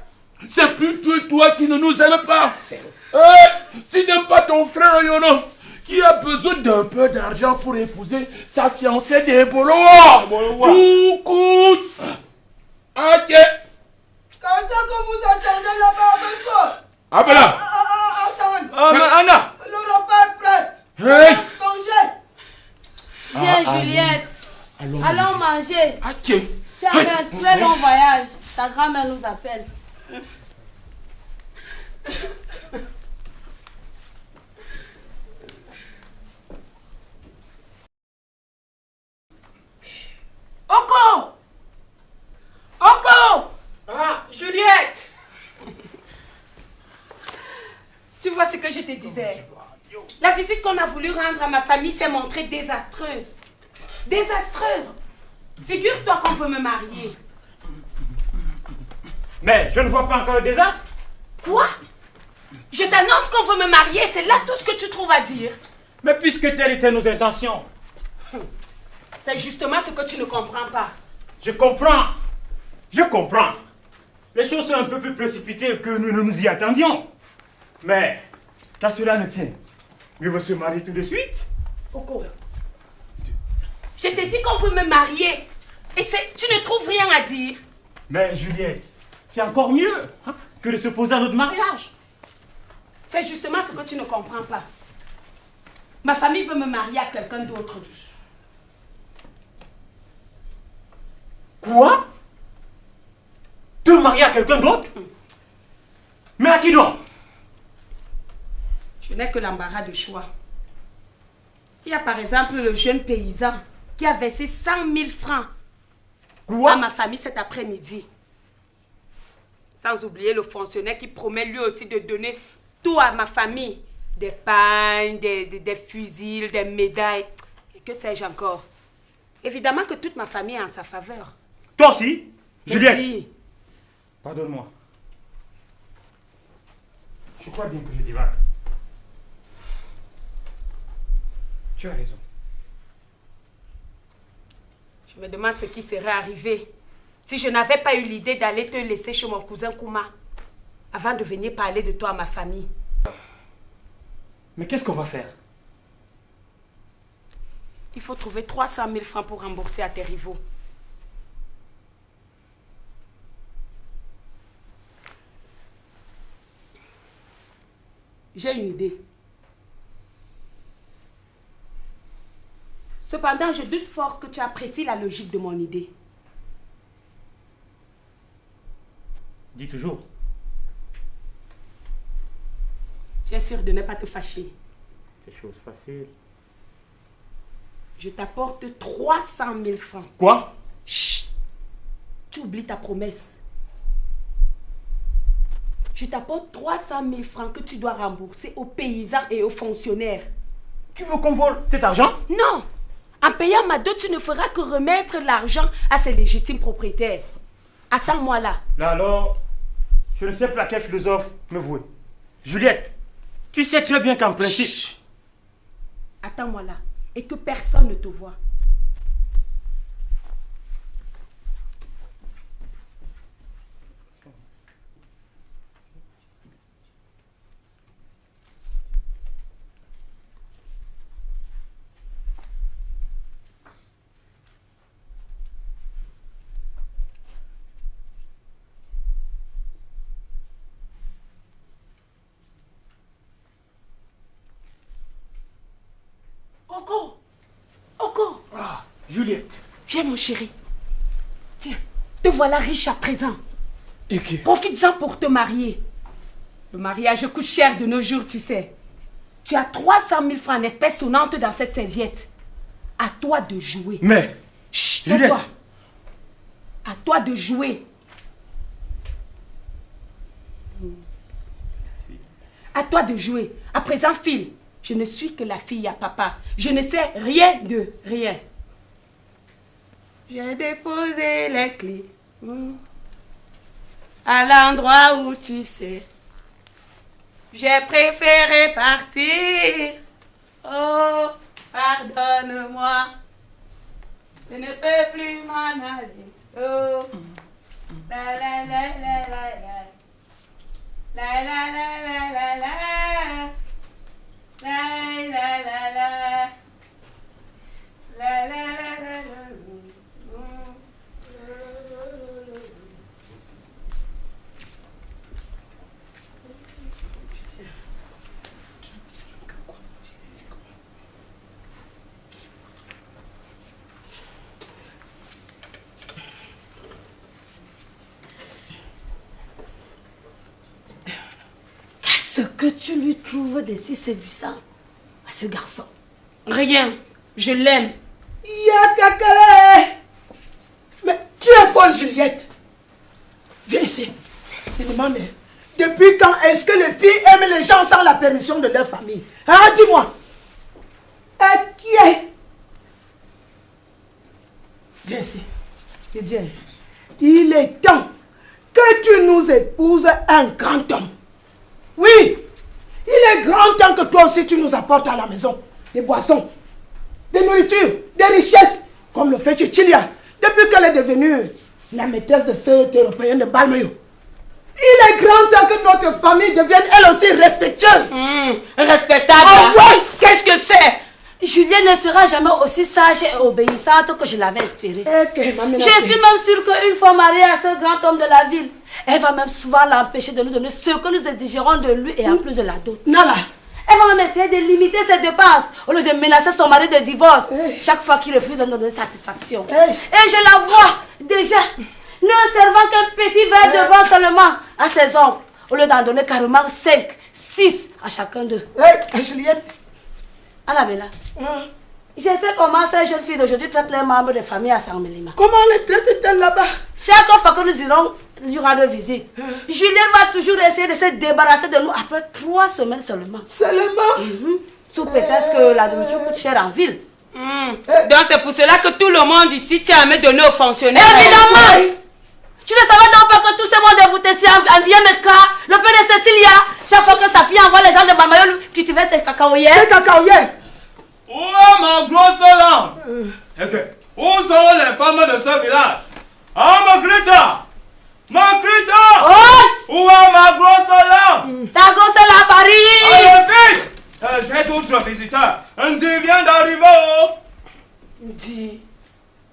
C'est plutôt toi qui ne nous aime pas. Tu n'aimes pas ton frère Yono, qui a besoin d'un peu d'argent pour épouser sa fiancée des Boloa. Tout coûte. Ok. Quand ça que vous attendez là-bas, monsieur? Ah ben là. Attends. Anna. Le repas est prêt. Hey. Mangez. Viens, Juliette. Allons manger. Ok. Tu as fait un très long voyage. Ta grand-mère nous appelle. Oko! Oko! Ah, Juliette! Tu vois ce que je te disais. La visite qu'on a voulu rendre à ma famille s'est montrée désastreuse. Désastreuse. Figure-toi qu'on veut me marier. Mais je ne vois pas encore le désastre. Quoi? Je t'annonce qu'on veut me marier, c'est là tout ce que tu trouves à dire. Mais puisque telles étaient nos intentions. C'est justement ce que tu ne comprends pas. Je comprends. Je comprends. Les choses sont un peu plus précipitées que nous ne nous y attendions. Mais, qu'à cela ne tient, il veut se marier tout de suite. Oko, je t'ai dit qu'on veut me marier. Et tu ne trouves rien à dire. Mais Juliette, c'est encore mieux que de se poser à notre mariage. C'est justement ce que tu ne comprends pas. Ma famille veut me marier à quelqu'un d'autre. Quoi? Te marier à quelqu'un d'autre? Mais à qui donc? Je n'ai que l'embarras de choix. Il y a par exemple le jeune paysan qui a versé 100 000 francs à ma famille cet après-midi. Sans oublier le fonctionnaire qui promet lui aussi de donner tout à ma famille. Des pagnes, des fusils, des médailles. Et que sais-je encore. Évidemment que toute ma famille est en sa faveur. Toi aussi, Juliette? Dis. Pardonne-moi. Je crois bien que je divague. Tu as raison. Je me demande ce qui serait arrivé si je n'avais pas eu l'idée d'aller te laisser chez mon cousin Kouma avant de venir parler de toi à ma famille. Mais qu'est-ce qu'on va faire? Il faut trouver 300 000 francs pour rembourser à tes rivaux. J'ai une idée. Cependant, je doute fort que tu apprécies la logique de mon idée. Dis toujours. Tu es sûr de ne pas te fâcher? C'est chose facile. Je t'apporte 300 000 francs. Quoi? Chut! Tu oublies ta promesse. je t'apporte 300 000 francs que tu dois rembourser aux paysans et aux fonctionnaires. Tu veux qu'on vole cet argent? Non. En payant ma dot, tu ne feras que remettre l'argent à ses légitimes propriétaires. Attends-moi là. Là alors, je ne sais plus à quel philosophe me vouer. Juliette, tu sais très bien qu'en principe... Chut. Attends-moi là. Et que personne ne te voit. Oko. Ah, Juliette. Viens mon chéri. Tiens, te voilà riche à présent. Et qui? Profites-en pour te marier. Le mariage coûte cher de nos jours, tu sais. Tu as 300 000 francs en espèces sonnantes dans cette serviette. À toi de jouer. Mais, Chut, Juliette. tais-toi. À toi de jouer. À toi de jouer. À présent, file. Je ne suis que la fille à papa. Je ne sais rien de rien. J'ai déposé les clés à l'endroit où tu sais. J'ai préféré partir. Oh, pardonne-moi. Je ne peux plus m'en aller. Oh, la la la la la la. La la la la la la. La la la la. La la la la la. Qu'est-ce que tu lui trouves de si séduisant à ce garçon? Rien. Je l'aime. Yakakale! Mais tu es folle, Juliette. Viens ici. Je demande, depuis quand est-ce que les filles aiment les gens sans la permission de leur famille? Hein, dis-moi. Et qui est? Viens ici. Je dis, il est temps que tu nous épouses un grand homme. Oui, il est grand temps que toi aussi tu nous apportes à la maison des boissons, des nourritures, des richesses, comme le fait Chichilia, depuis qu'elle est devenue la maîtresse de cet Européen de Balmayo. Il est grand temps que notre famille devienne elle aussi respectueuse. Respectable. Ah ouais. Qu'est-ce que c'est? Juliette ne sera jamais aussi sage et obéissante que je l'avais espéré. Je suis même sûre qu'une fois mariée à ce grand homme de la ville, elle va même souvent l'empêcher de nous donner ce que nous exigerons de lui et en plus de la dot. Nala. Elle va même essayer de limiter ses dépenses au lieu de menacer son mari de divorce chaque fois qu'il refuse de nous donner satisfaction. Et je la vois déjà ne servant qu'un petit verre de vin seulement à ses oncles au lieu d'en donner carrément 5, 6 à chacun d'eux. Juliette. Annabella, je sais comment ces jeunes filles d'aujourd'hui traitent leurs membres de famille à Saint-Mélima. Comment les traite-t-elle là-bas? Chaque fois que nous irons durant nos visites, Juliette va toujours essayer de se débarrasser de nous après 3 semaines seulement. Seulement? Sous prétexte que la nourriture coûte cher en ville. Donc c'est pour cela que tout le monde ici tient à me donner aux fonctionnaires. Évidemment! Tu ne savais donc pas que tout ce monde est voté ici en vient me cas, le père de Cécilia, chaque fois que sa fille envoie les gens de Balmayo, tu te verses ses cacaoyers. C'est cacaoyers. Où est ma grosse langue? Où sont les femmes de ce village? Ah, Magrita! Magrita! Oh! Où est ma grosse langue? Ta grosse là à Paris! Allez, vite! J'ai d'autres visiteurs. Ndi vient d'arriver. Ndi.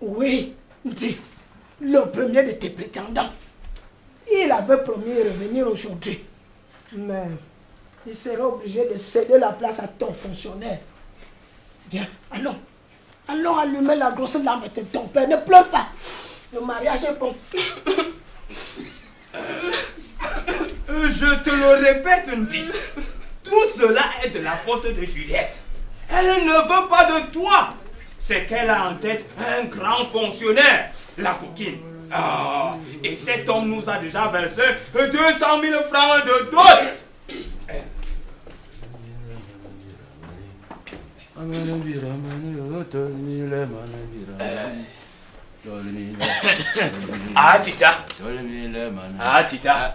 Oui, Ndi. Le premier de tes prétendants. Il avait promis de revenir aujourd'hui. Mais il sera obligé de céder la place à ton fonctionnaire. Viens, allons. Allons allumer la grosse lampe de ton père. Ne pleure pas. Le mariage est bon. Je te le répète, Ndi. Tout cela est de la faute de Juliette. Elle ne veut pas de toi. C'est qu'elle a en tête un grand fonctionnaire, la coquine. Ah, et cet homme nous a déjà versé 200 000 francs de dot. Ah, Tita. Ah, Tita.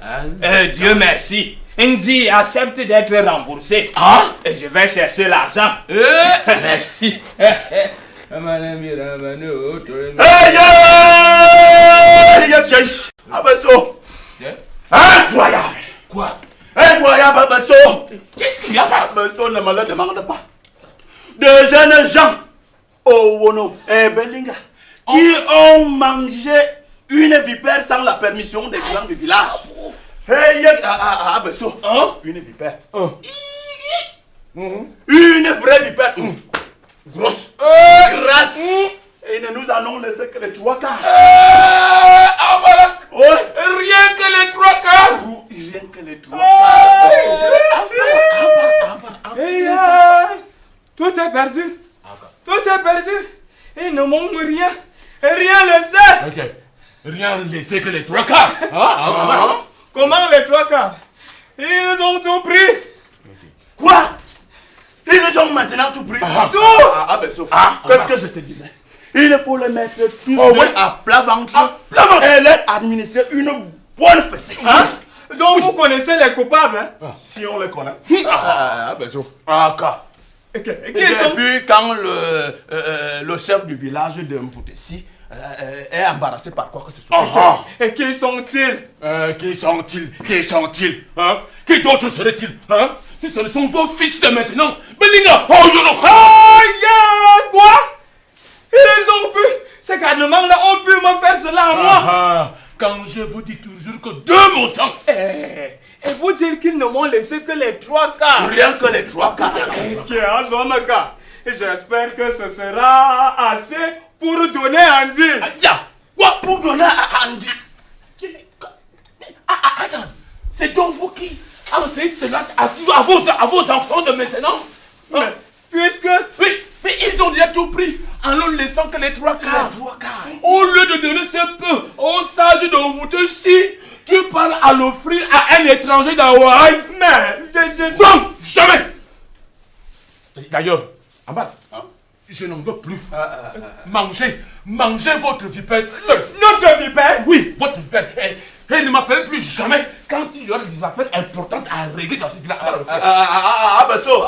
Dieu merci. Ndi accepte d'être remboursé. Ah? Et je vais chercher l'argent. Merci. Abasso. Incroyable. Quoi? Incroyable, Abasso. Qu'est-ce qu'il y a? Abasso ne me le demande pas. De jeunes gens, oh Wono et Belinga, qui ont mangé une vipère sans la permission des grands du village. Hey, Abasso. Une vipère. Une vraie vipère. Grosse. Grasse. Et nous allons laisser que les 3 quarts. Rien que les 3 quarts. Rien que les 3 quarts. Tout est perdu. Tout est perdu. Il ne manque rien. Rien laissé. Ok. Rien laissé que les 3 quarts. Comment les 3 quarts? Ils ont tout pris. Quoi? Ils nous ont maintenant tout pris. Qu'est-ce que je te disais? Il faut les mettre tous à plat ventre et leur administrer une bonne fessée. Donc vous connaissez les coupables, hein? Si on les connaît. Qui Et sont... puis quand le chef du village de Mpoutessi est embarrassé par quoi que ce soit. Et qui sont-ils? Qui sont-ils? Qui sont-ils? Qui d'autres seraient-ils? Si ce ne sont vos fils de maintenant. Belinga! Quoi? Ils ont pu... Ces garnements-là ont pu me faire cela à moi. Quand je vous dis toujours que de mon temps. Et vous dire qu'ils ne m'ont laissé que les 3 quarts. Rien que les 3 quarts. J'espère que ce sera assez pour donner à Andy. Quoi? Pour donner à Andy? Attends, c'est donc vous qui enseignez cela à vos enfants de maintenant? Mais, puisque... Oui, mais ils ont déjà tout pris en ne laissant que les 3 quarts. Au lieu de donner ce peu aux sages de Mpoutessi, tu parles à l'offrir à un étranger d'Hawaï. Mais, non, jamais. D'ailleurs, Ambal, je n'en veux plus. Mangez votre vipère seul. Notre vipère? Oui, votre vipère. Et ne m'appelez plus jamais quand il y aura des affaires importantes à régler dans ce village. Abasso,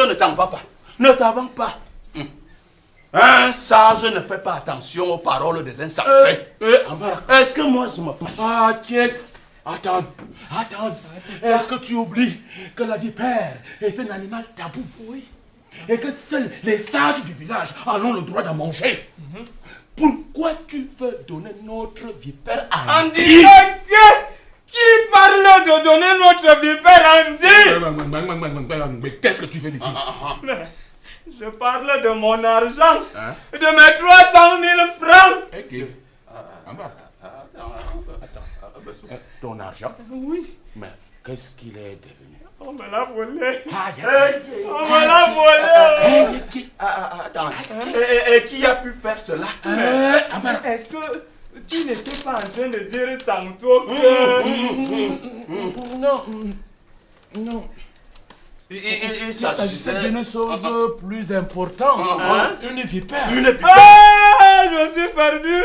ne t'en va pas. Ne t'en va pas. Un sage ne fait pas attention aux paroles des insensés. Est-ce que moi je me fâche? Tiens. Attends. Est-ce que tu oublies que la vipère est un animal tabou? Oui. Et que seuls les sages du village en ont le droit d'en manger. Pourquoi tu veux donner notre vipère à Andy? Qui parle de donner notre vipère à Andy? Mais qu'est-ce que tu veux lui dire? Je parle de mon argent, de mes 300 000 francs. Attends. Ton argent? Oui. Mais qu'est-ce qu'il est devenu? On me l'a volé. On me l'a volé. Attends. Et qui a pu faire cela? Est-ce que tu n'étais pas en train de dire tantôt que... Non. Il s'agissait d'une chose plus importante. Une vipère. Je suis perdu.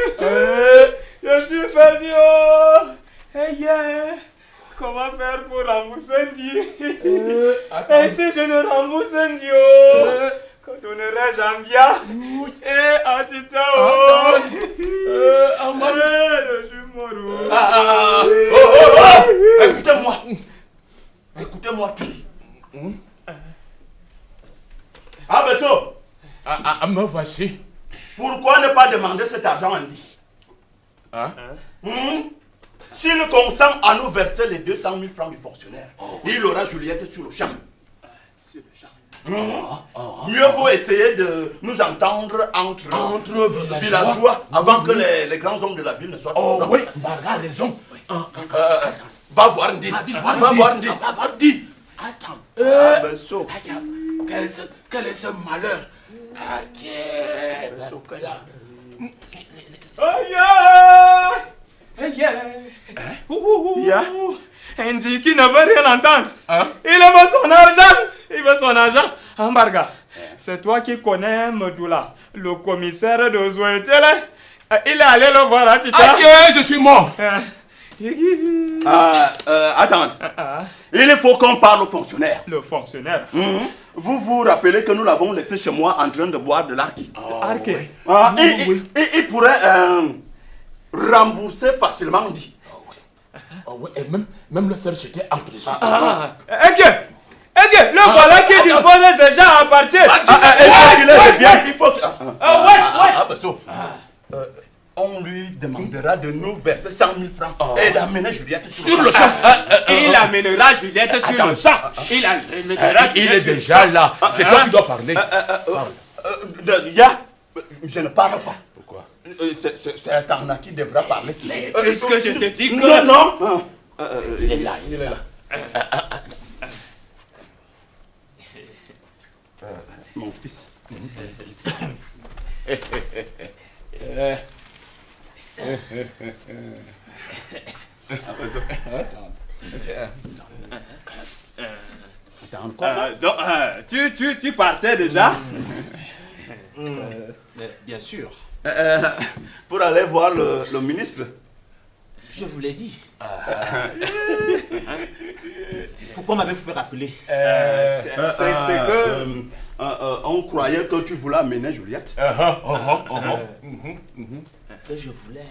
Comment faire pour rembourser Dieu? Et si je ne rembourse Dieu, que donnerai-je en bien? Et Atitao, je suis mort. Écoutez-moi tous. Abasso. Me voici. Pourquoi ne pas demander cet argent à Andy? S'il consent à nous verser les 200 000 francs du fonctionnaire, il aura Juliette sur le champ. Mieux vaut essayer de nous entendre entre villageois avant que les grands hommes de la ville ne soient présents. Oui, Barga a raison. Va voir Andy. Va voir Andy. Attends. Quel est ce malheur? Un dit qui ne veut rien entendre. Il veut son argent. Il veut son argent. Ambarga, c'est toi qui connais Medoula, le commissaire de Zouetele. Il est allé le voir à Tita. Je suis mort. Attends. Il faut qu'on parle au fonctionnaire. Le fonctionnaire. Vous vous rappelez que nous l'avons laissé chez moi en train de boire de l'arki. Arké. Il pourrait rembourser facilement, dit. Et même le faire jeter en prison. Le voilà qui dispose déjà à partir. Il faut qu'il on lui demandera de nous verser 100 000 francs et d'amener Juliette sur le champ. Il amènera Juliette sur le champ. Il est déjà là. C'est toi qui dois parler. Je ne parle pas. Pourquoi? C'est un Tana qui devra parler. Est-ce que je te dis que... Non. Il est là. Mon fils. Donc, tu partais déjà? Bien sûr. Pour aller voir le ministre. Je vous l'ai dit. Pourquoi m'avez-vous fait rappeler? C'est que... on croyait que tu voulais amener Juliette. Que je voulais...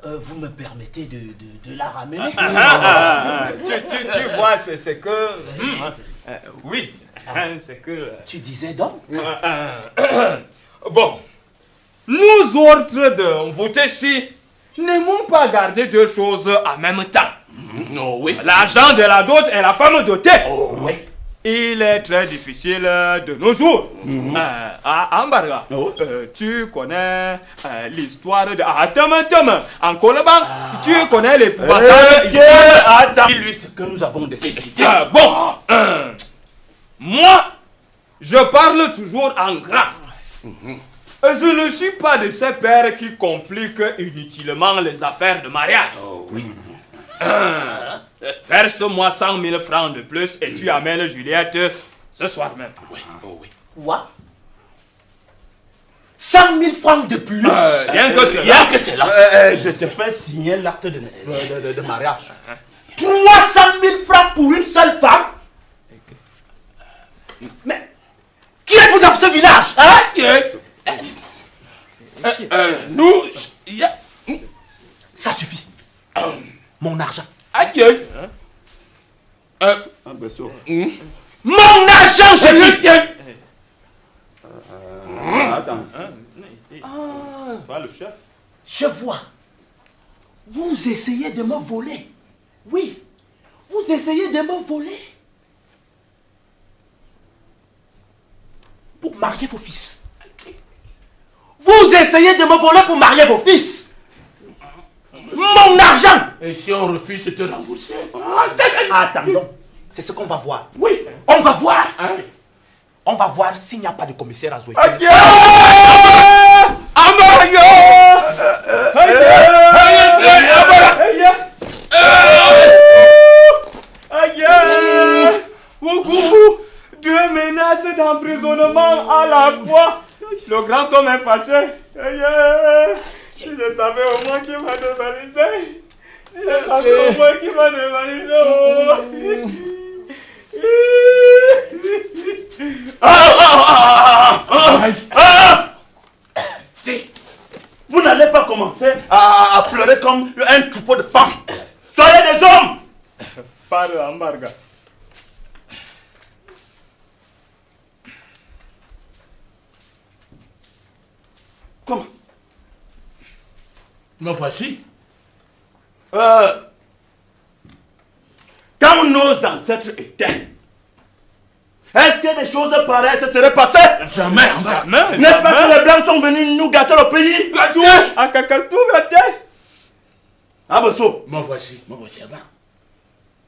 vous me permettez de la ramener? Tu vois, c'est que... oui, c'est que... Tu disais donc? Bon, nous autres de voter-ci n'aimons pas garder deux choses en même temps. Oui. L'argent de la dot et la femme dotée. Oui. Il est très difficile de nos jours. À Ambarga, tu connais l'histoire de Atam en Koloban. Tu connais les pouvoirs. Attends, lui, c'est que nous avons décidé. Bon, moi, je parle toujours en grand. Je ne suis pas de ces pères qui compliquent inutilement les affaires de mariage. Verse-moi 100 000 francs de plus et tu amènes Juliette ce soir même. Quoi? 100 000 francs de plus? Rien que cela. Je te fais signer l'acte de mariage. 300 000 francs pour une seule femme? Mais qui êtes-vous dans ce village? Nous... Ça suffit. Mon argent. Mon argent, je dis. Attends. Toi, le chef. Je vois. Vous essayez de me voler. Oui. Vous essayez de me voler. Pour marier vos fils. Vous essayez de me voler pour marier vos fils. Mon argent! Et si on refuse de te rembourser? Attendons. C'est ce qu'on va voir. Oui. On va voir. On va voir s'il n'y a pas de commissaire à Zoué. Deux menaces d'emprisonnement à la fois. Le grand homme est fâché. Si je savais au moins qui m'a dévalisé. Si je savais au moins qui m'a dévalisé. Vous n'allez pas commencer à pleurer comme un troupeau de femmes. Soyez des hommes. Parle, Ambarga. Comment? Me voici. Quand nos ancêtres étaient, est-ce que des choses pareilles se seraient passées? Jamais. N'est-ce pas que les Blancs sont venus nous gâter le pays? Gâteau. À Kakatou, gâté. Ah, Bosso. Me voici.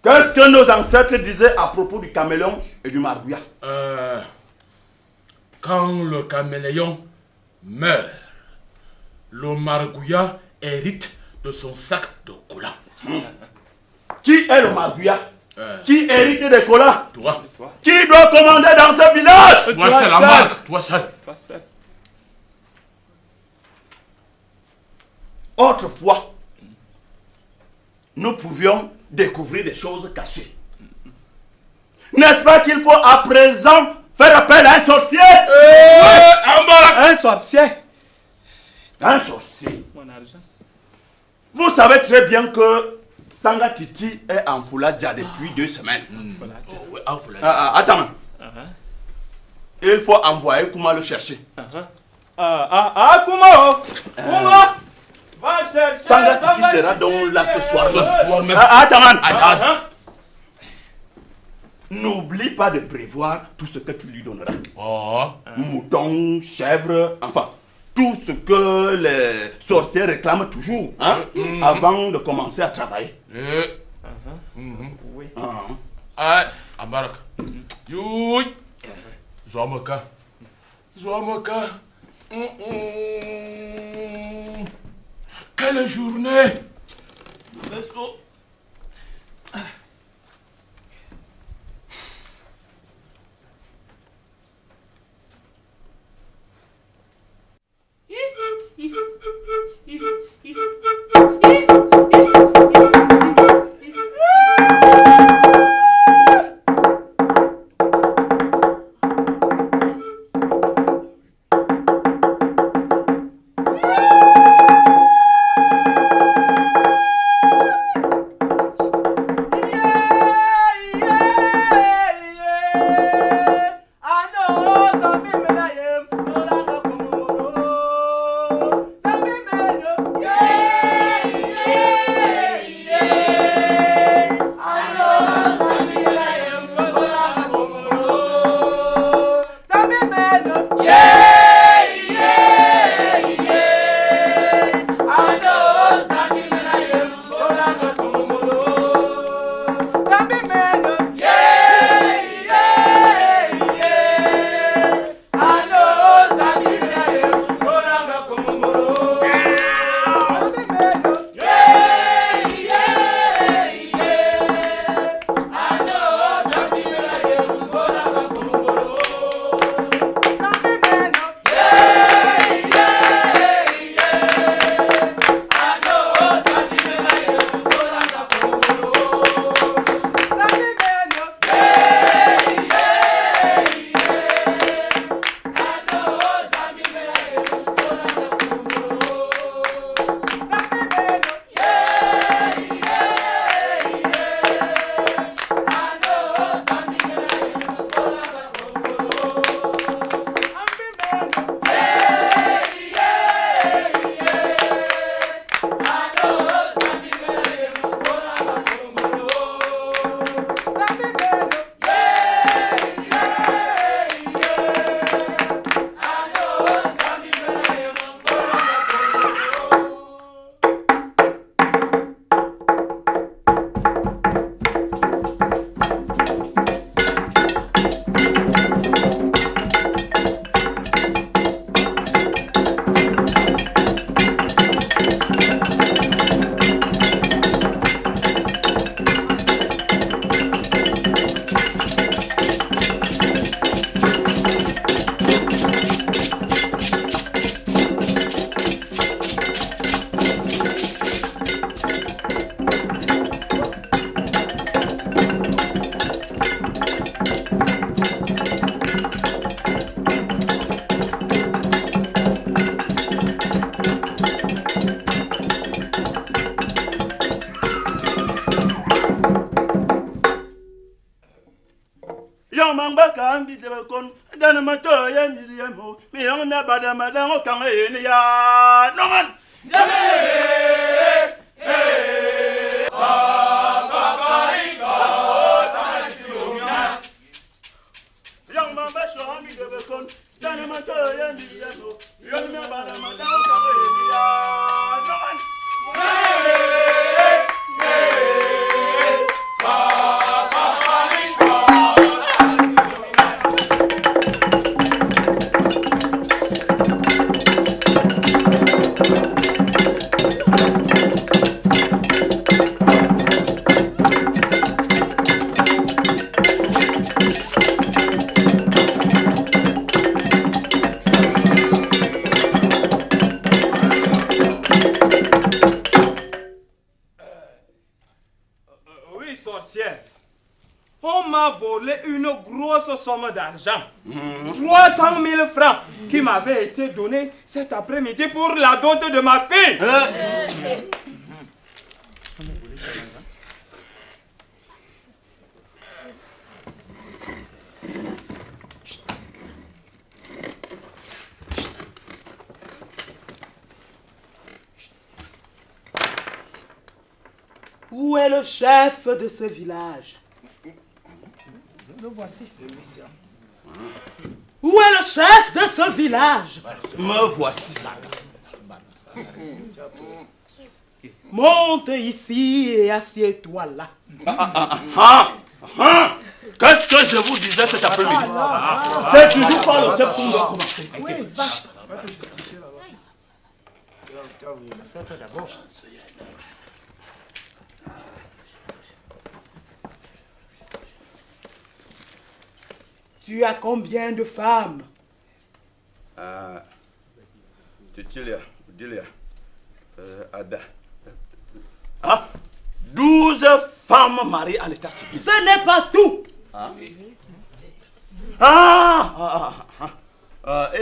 Qu'est-ce que nos ancêtres disaient à propos du caméléon et du margouillat? Quand le caméléon meurt, le margouillat hérite de son sac de cola. Qui est le margouillat? Qui hérite des colas? Toi. Qui doit commander dans ce village? Toi seul, la marque. Toi seul. Autrefois, nous pouvions découvrir des choses cachées. N'est-ce pas qu'il faut à présent faire appel à un sorcier? Un sorcier. Un sorcier. Mon argent. Vous savez très bien que Sanga Titi est en Fouladja depuis 2 semaines. Attends. Il faut envoyer Kuma le chercher. Kuma! Kuma! Va chercher. Sanga Titi sera donc là ce soir. Même. Attends. N'oublie pas de prévoir tout ce que tu lui donneras. Mouton, chèvre, enfin, tout ce que les sorciers réclament toujours, hein, avant de commencer à travailler. Oui. Abarak. Youi. Zoamaka. Quelle journée. sorcière. On m'a volé une grosse somme d'argent. 300 000 francs qui m'avaient été donnés cet après-midi pour la dot de ma fille. Où est le chef de ce village? Le voici. Où est le chef de ce village? Me voici. Monte ici et assieds-toi là. Qu'est-ce que je vous disais cet après-midi? C'est toujours pas le chef qu'on doit commencer. Oui, va. Tu as combien de femmes? Titilia, Ada. 12 femmes mariées à l'état civil. Ce n'est pas tout.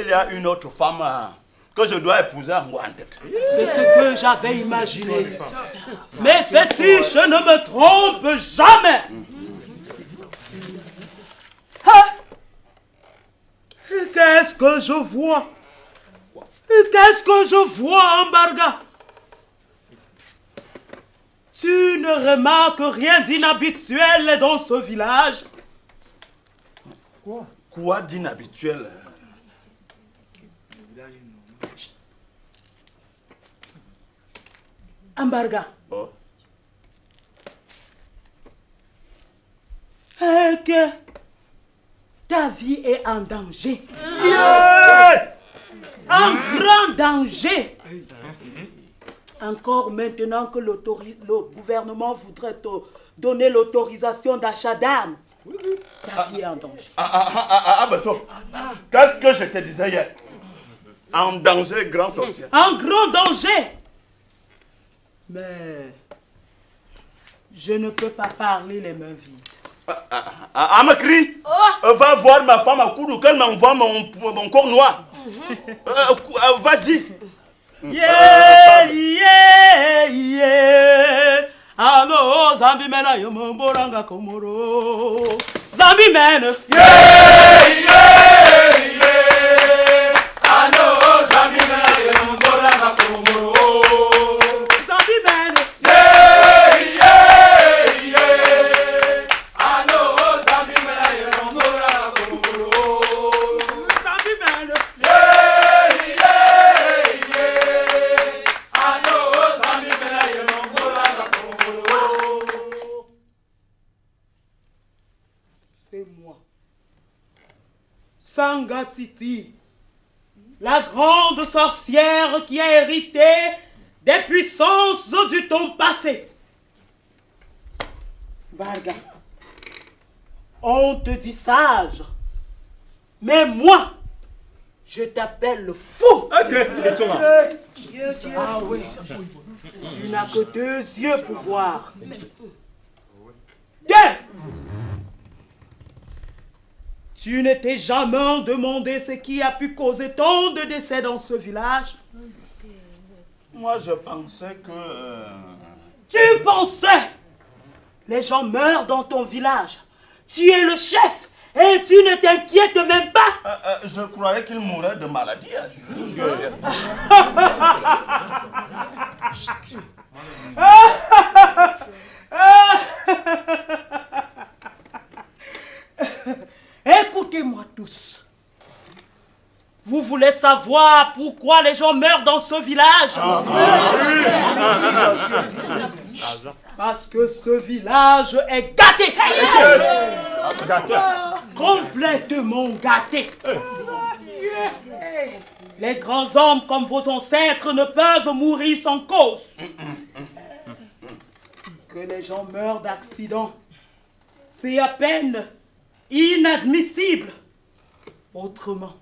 Il y a une autre femme que je dois épouser en Guantet. C'est ce que j'avais imaginé. Mais fétiche ne me trompe jamais. Qu'est-ce que je vois? Qu'est-ce que je vois, Ambarga? Tu ne remarques rien d'inhabituel dans ce village? Quoi d'inhabituel? Ambarga. Est-ce que ta vie est en danger? En grand danger. Encore maintenant que le gouvernement voudrait te donner l'autorisation d'achat d'armes. Ta vie est en danger. Qu'est-ce que je te disais hier? En danger, grand sorcier. En grand danger. Mais je ne peux pas parler les mains vides. Amakri, va voir ma femme à Koudou, qu'elle m'envoie mon corps noir. Vas-y. Yeah, yeah, yeah. Ano, Zambi mena yomboranga komoro. Zambi mena. Yeah, yeah, yeah. Ano, Zambi mena yomboranga komoro. Zambi mena. Yeah, yeah, yeah. Ano, Zambi mena yomboranga komoro. Zambi mena. C'est moi, Sangatiti, la grande sorcière qui a hérité des puissances du temps passé. Varga, on te dit sage, mais moi, je t'appelle le fou. Ah oui, tu n'as que 2 yeux pour voir. 2. Tu ne t'es jamais demandé ce qui a pu causer tant de décès dans ce village? Moi, je pensais que... Tu pensais? Les gens meurent dans ton village. Tu es le chef et tu ne t'inquiètes même pas? Je croyais qu'il mourait de maladie. Écoutez-moi tous. Vous voulez savoir pourquoi les gens meurent dans ce village? Parce que ce village est gâté. Complètement gâté. Les grands hommes comme vos ancêtres ne peuvent mourir sans cause. Que les gens meurent d'accident, c'est à peine inadmissible. Autrement,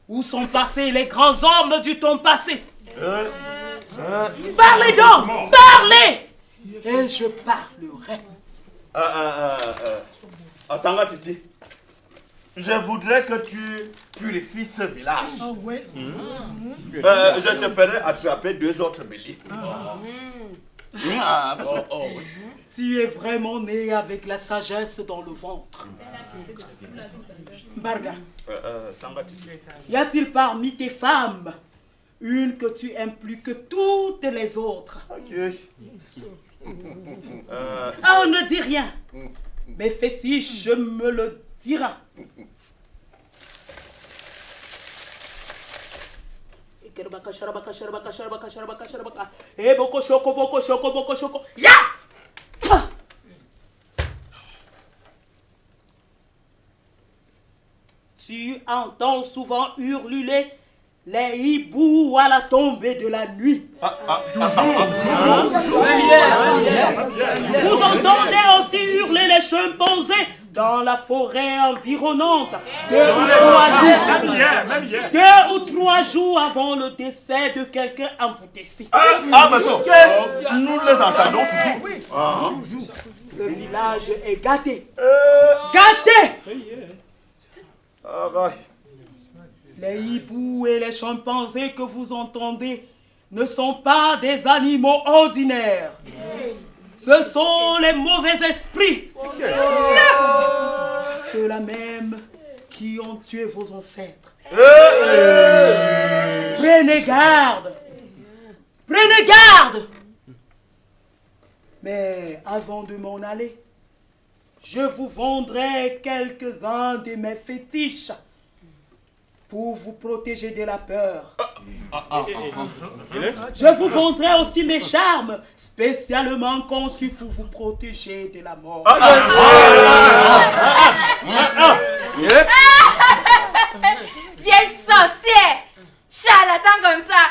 où sont passés les grands hommes du temps passé? Parlez donc, parlez, et je parlerai. Sanga Titi, je voudrais que tu purifies ce village. Ah ouais. Je te ferai attraper 2 autres béliers. Tu es vraiment né avec la sagesse dans le ventre. Barga, Sanga Titi. y a-t-il parmi tes femmes une que tu aimes plus que toutes les autres? Oh, ne dis rien. Mes fétiches me le dira. Ya! Tu entends souvent hurler les hiboux à la tombée de la nuit. Vous entendez aussi hurler les chimpanzés dans la forêt environnante. 2 ou 3 jours avant le décès de quelqu'un envoûté ici. Nous les entendons toujours. Ce village est gâté. Gâté! Les hiboux et les chimpanzés que vous entendez ne sont pas des animaux ordinaires. Ce sont les mauvais esprits. Ceux-là même qui ont tué vos ancêtres. Prenez garde. Prenez garde. Mais avant de m'en aller, je vous vendrai quelques-uns de mes fétiches pour vous protéger de la peur. Je vous vendrai aussi mes charmes, spécialement conçus pour vous protéger de la mort. Vieille sorcière, charlatan comme ça.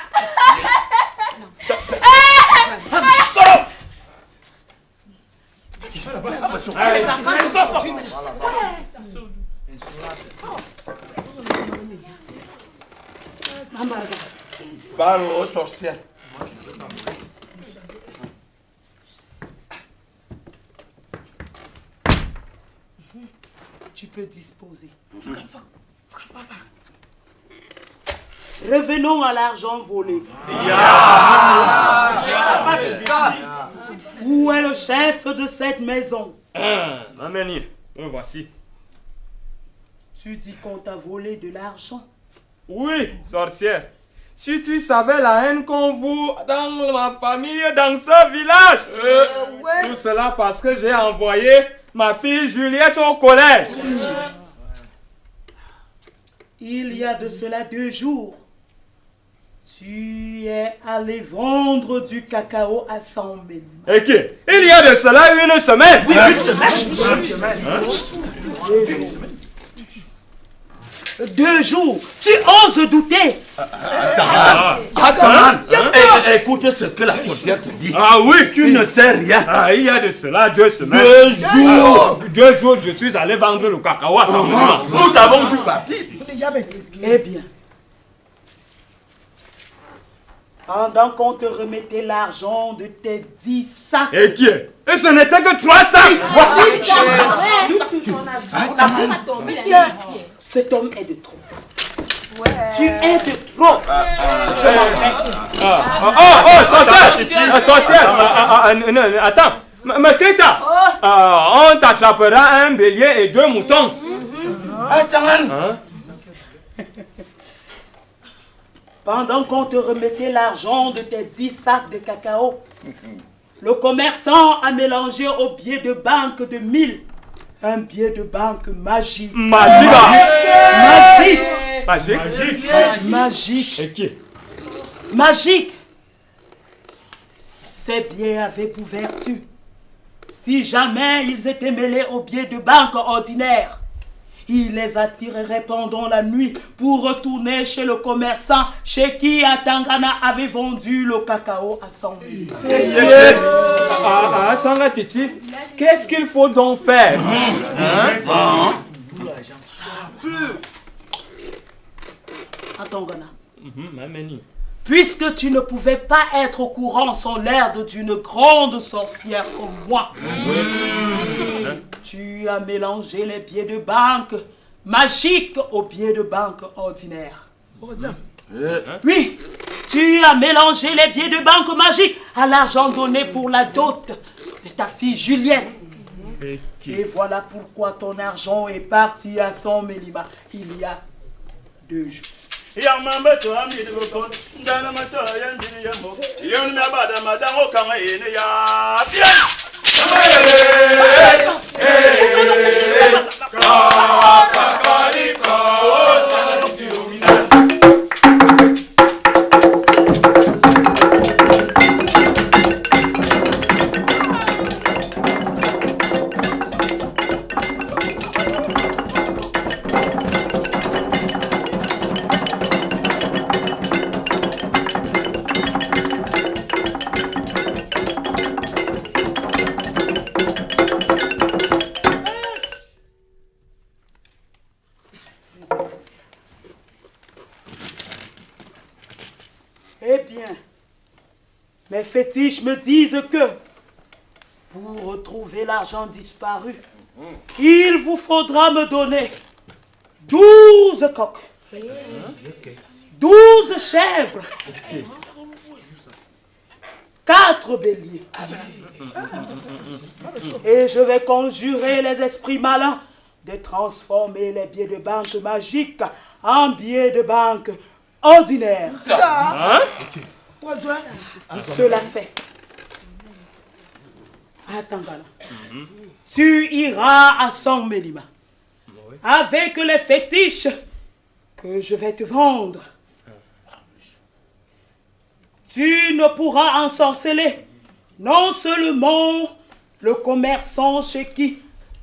Parle aux sorcières. Tu peux disposer. Revenons à l'argent volé. Où est le chef de cette maison? Mamani, me voici. Tu dis qu'on t'a volé de l'argent? Oui, sorcière. Si tu savais la haine qu'on voue dans ma famille, dans ce village. Tout cela parce que j'ai envoyé ma fille Juliette au collège. Il y a de cela 2 jours, tu es allé vendre du cacao à 100 000. Et qui? Il y a de cela 1 semaine. Oui, 1 semaine. 2 jours. Tu oses douter? Attends. Écoute ce que la sorcière te dit. Ah oui, tu ne sais rien. Ah, il y a de cela 2 semaines. 2 jours. 2 jours, je suis allé vendre le cacao à 100 000. Nous t'avons vu partir. Eh bien, pendant qu'on te remettait l'argent de tes 10 sacs. Et qui? Et ce n'était que 3 sacs. 3 sacs. Cet homme est de trop. Tu es de trop. Sorcière. Attends. Mais Krita, on t'attrapera un bélier et 2 moutons. Attends. Pendant qu'on te remettait l'argent de tes 10 sacs de cacao, le commerçant a mélangé au billet de banque de 1000 un billet de banque magique. Magique. Ces billets avaient pour vertu, si jamais ils étaient mêlés aux billets de banque ordinaires, il les attirerait pendant la nuit pour retourner chez le commerçant chez qui Atangana avait vendu le cacao à 100 000. Sanga Titi, qu'est-ce qu'il faut donc faire? Atangana, puisque tu ne pouvais pas être au courant sans l'aide d'une grande sorcière comme moi. Tu as mélangé les billets de banque magiques aux billets de banque ordinaires. Oui, tu as mélangé les billets de banque magiques à l'argent donné pour la dot de ta fille Juliette. Et voilà pourquoi ton argent est parti à 100 Mélima il y a 2 jours. Eh bien, mes fétiches me disent que pour retrouver l'argent disparu, il vous faudra me donner 12 coqs, 12 chèvres, 4 béliers. Et je vais conjurer les esprits malins de transformer les billets de banque magiques en billets de banque ordinaires. Cela fait. Attends, tu iras à 100 Mélima avec les fétiches que je vais te vendre. Tu ne pourras ensorceler non seulement le commerçant chez qui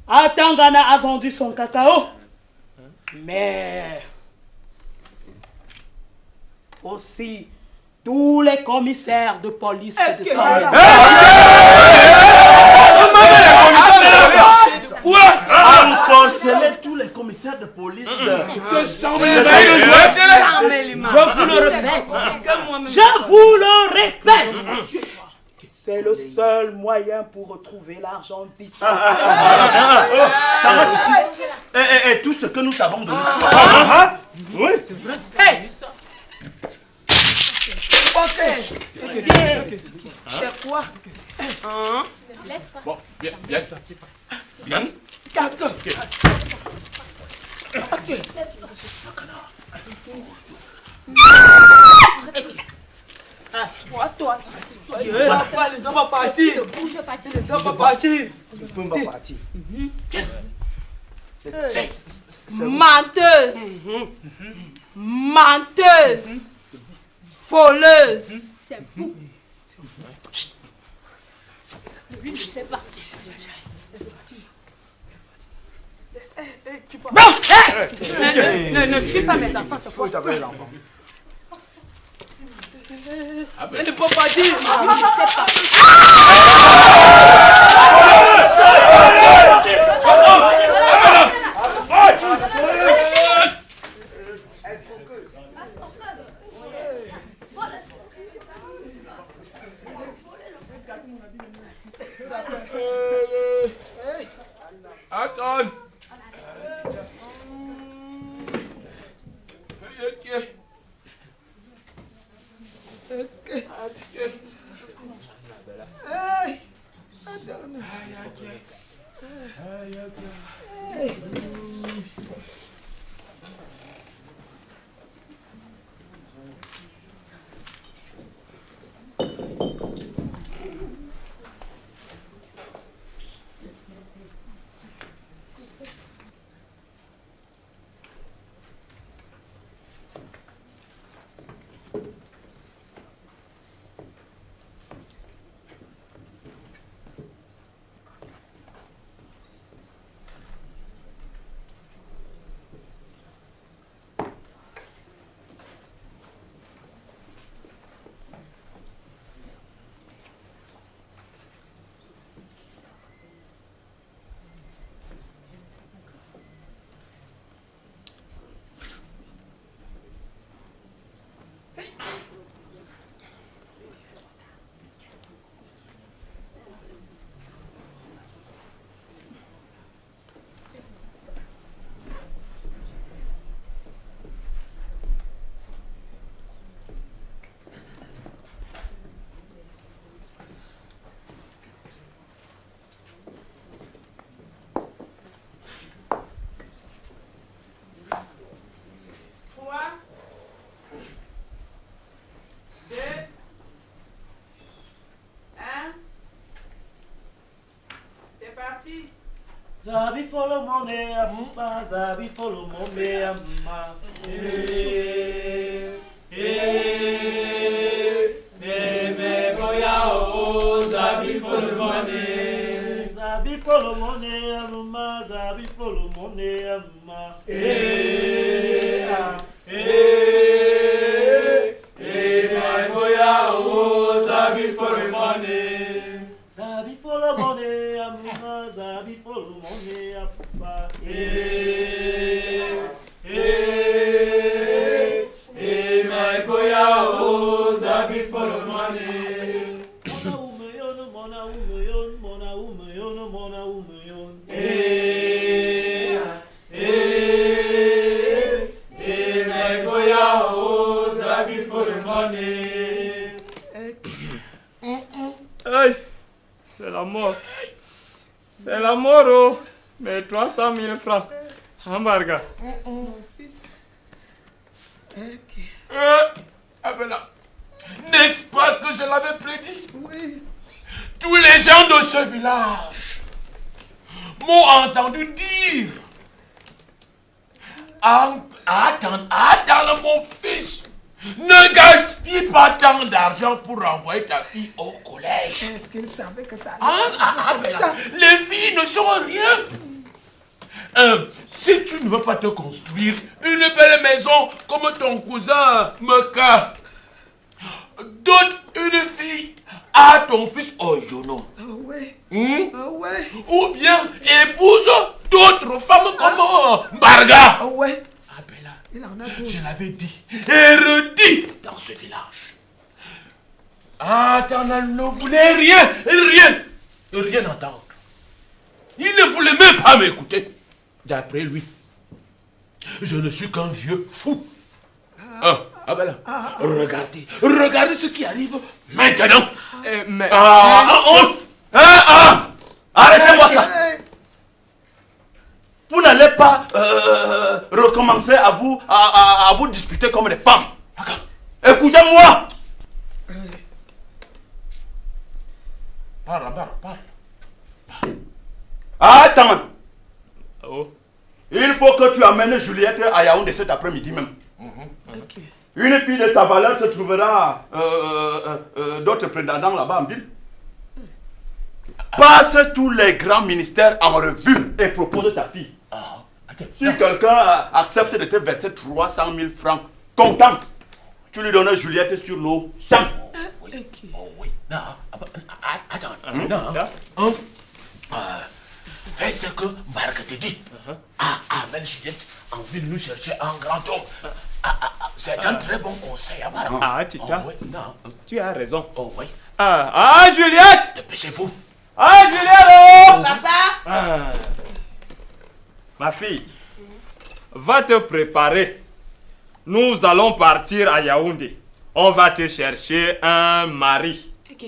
Atangana a vendu son cacao, mais aussi tous les commissaires de police de Saint-Denis. Quoi? Ensorceler tous les commissaires de police de Saint-Mélima. Je vous le répète. Je vous le répète. C'est le seul moyen pour retrouver l'argent disparu. Et tout ce que nous t'avons donné. Oui, c'est vrai. Hey. Ok. C'est quoi? Laisse pas. Bon, viens, viens. Viens. Ok. Assois-toi. Ne dois pas partir. Ne dois pas partir. Ne peux pas partir. Menteuse. Menteuse. Voleuse. C'est vous. Lui, je sais pas. Ne tue pas mes enfants, c'est faux. t'appeler l'enfant. Elle ne peut pas dire. Je sais pas. Attends. Zabi follow money, amma. Zabi follow money, amma. Me boya o. Zabi follow money. Zabi follow money, amma. Zabi follow money, amma. Me boya o. Zabi follow money. Zabi follow money, amma. Zabi follow money, amma. My boya o. Zabi follow money. Mona umayon, mona umayon, mona umayon. My boya o. Zabi follow money. Hey, c'est la mort. C'est la mort, oh. Mais 300 000 francs. Hamburger. Mon fils. Abela, n'est-ce pas que je l'avais prédit? Oui. Tous les gens de ce village m'ont entendu dire attends, mon fils, ne gaspille pas tant d'argent pour envoyer ta fille au collège. Est-ce qu'il savait que ça Abela, les filles ne sont rien. Si tu ne veux pas te construire une belle maison comme ton cousin Meka, donne une fille à ton fils Ojono. Ah ouais. Ah ouais. Ou bien épouse d'autres femmes comme Barga. Ah ouais. Abela, il en a je l'avais dit et redit dans ce village. Attends, ne voulait rien entendre. Il ne voulait même pas m'écouter. D'après lui, je ne suis qu'un vieux fou. Abela, regardez ce qui arrive maintenant. Mais... Arrêtez-moi ça. Vous n'allez pas recommencer à vous disputer comme des femmes. Écoutez-moi. Parle. Attends. Oh. Il faut que tu amènes Juliette à Yaoundé cet après-midi même. Ok. Une fille de sa valeur se trouvera d'autres prétendants là-bas en ville. Passe tous les grands ministères en revue et propose ta fille. Si quelqu'un accepte de te verser 300 000 francs, content, tu lui donnes Juliette sur l'eau. Oh oui. Non. Attends. Fais ce que Barga te dit. Amène Juliette en ville nous chercher un grand homme. C'est un très bon conseil, Barga. Ah, Tita. Oui, non. Tu as raison. Oh oui. Juliette. Dépêchez-vous. Juliette. Papa. Ma fille, va te préparer. Nous allons partir à Yaoundé. On va te chercher un mari. Ok.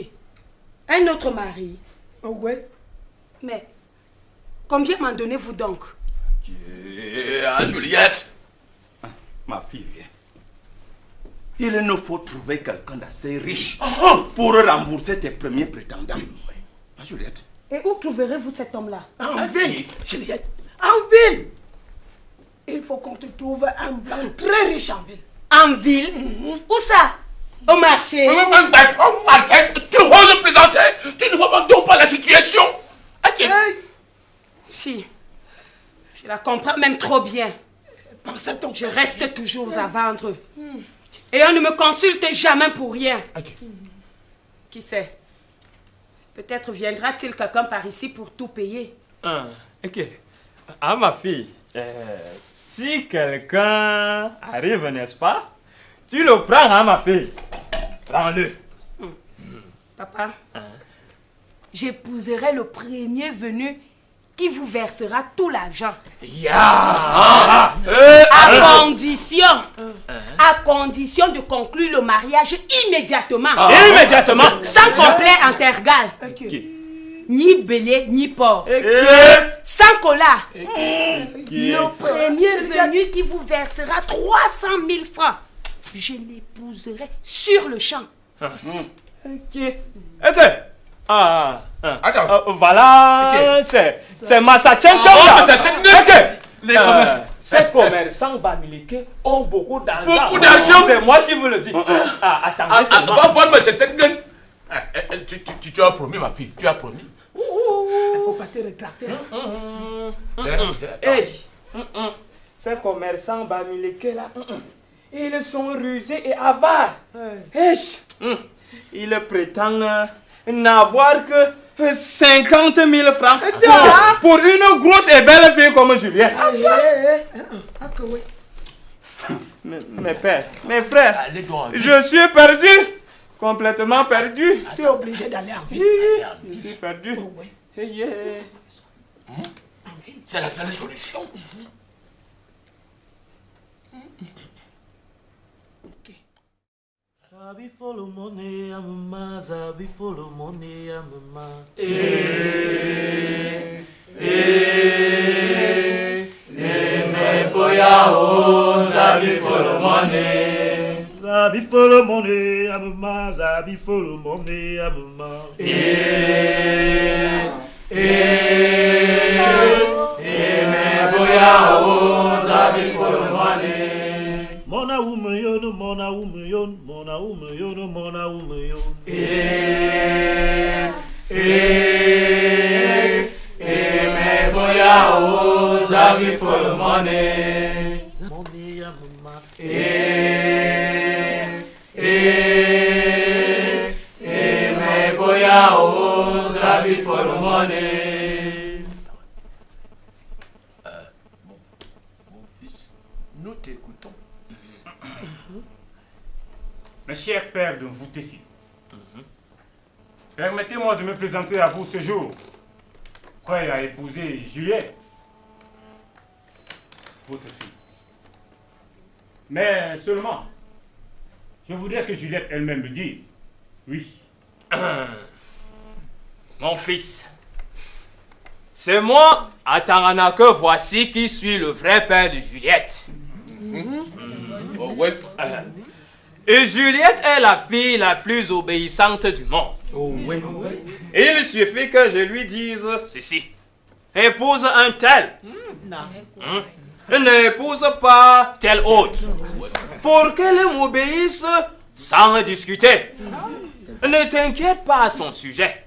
Un autre mari. Ah ouais. Mais combien m'en donnez-vous donc? Juliette. Ma fille, viens. Il nous faut trouver quelqu'un d'assez riche pour rembourser tes premiers prétendants. Juliette. Et où trouverez-vous cet homme-là? En ville, Juliette. En ville. Il faut qu'on te trouve un blanc très riche en ville. En ville? Où ça? Au marché? Tu oses présenter? Tu ne vois donc pas la situation? Si. Je la comprends même trop bien. Pense-t-on. Je reste toujours à vendre. Et on ne me consulte jamais pour rien. Qui sait? Peut-être viendra-t-il quelqu'un par ici pour tout payer. Ok. Ma fille, si quelqu'un arrive, n'est-ce pas? Tu le prends, ma fille. Prends-le. Papa, j'épouserai le premier venu qui vous versera tout l'argent. À condition de conclure le mariage immédiatement. Immédiatement. Sans complet intergal. Ni belé, ni porc. Sans cola. Le premier venu qui vous versera 300 000 francs. Je l'épouserai sur le champ. Attends. Voilà, c'est Massachenko. Ces commerçants Bamileke ont beaucoup d'argent. Beaucoup d'argent? C'est moi qui vous le dis. Attendez. Va voir Massachenko. Tu as promis, ma fille. Tu as promis. Il faut pas te rétracter. Ces commerçants Bamileke là, ils sont rusés et avares. Ils prétendent n'avoir que 50 000 francs pour une grosse et belle fille comme Juliette. Mes pères, mes frères, je suis perdu, complètement perdu. Tu es obligé d'aller en ville. Je suis perdu. C'est la seule solution. Zabi follow money, amama. Zabi follow money, amama. Me boya o Zabi follow money. Zabi follow money, amama. Zabi follow money, amama. Me boya o Zabi follow money. Mona umayon, mona umayon, mona umayon, mona umayon. Me boya o Zabi follow money. Money, amama. Me boya o Zabi follow money. Mon fils, nous t'écoutons. Mes chers pères de Voutessi, permettez-moi de me présenter à vous ce jour, prêt à épouser Juliette, votre fille. Mais seulement, je voudrais que Juliette elle-même me dise, oui. Mon fils, c'est moi, Ataranaka, voici qui suis le vrai père de Juliette. Oh, ouais. Et Juliette est la fille la plus obéissante du monde. Oh, oui. Il suffit que je lui dise ceci. Épouse un tel. N'épouse pas tel autre. Pour qu'elle m'obéisse sans discuter. Ne t'inquiète pas à son sujet.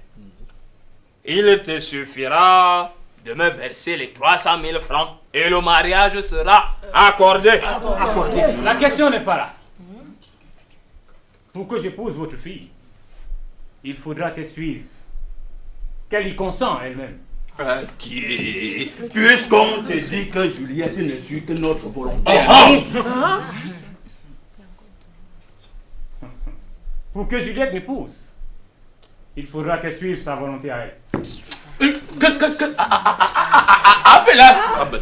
Il te suffira de me verser les 300 000 francs et le mariage sera accordé. La question n'est pas là. Pour que j'épouse votre fille, il faudra qu'elle suive, qu'elle y consent elle-même. Puisqu'on te dit que Juliette ne suit que notre volonté. Pour que Juliette m'épouse, il faudra qu'elle suive sa volonté à elle.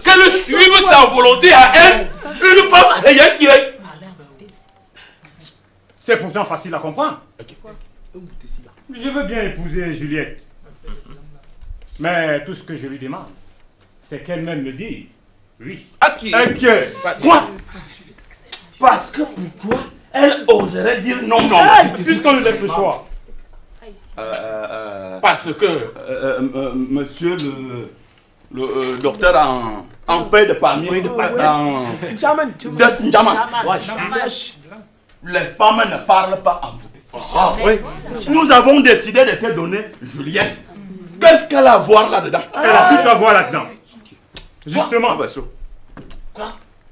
Qu'elle suive sa volonté à elle, une femme ayant qui est. C'est pourtant facile à comprendre. Je veux bien épouser Juliette. Mais tout ce que je lui demande, c'est qu'elle-même me dise oui. Quoi? Parce que pour toi, elle oserait dire non. Puisqu'on lui laisse le choix. Parce que monsieur le docteur en paix de palmier, les femmes ne parlent pas en tout. Nous avons décidé de te donner Juliette. Qu'est-ce qu'elle a à voir là-dedans? Elle a tout à voir là-dedans. Justement.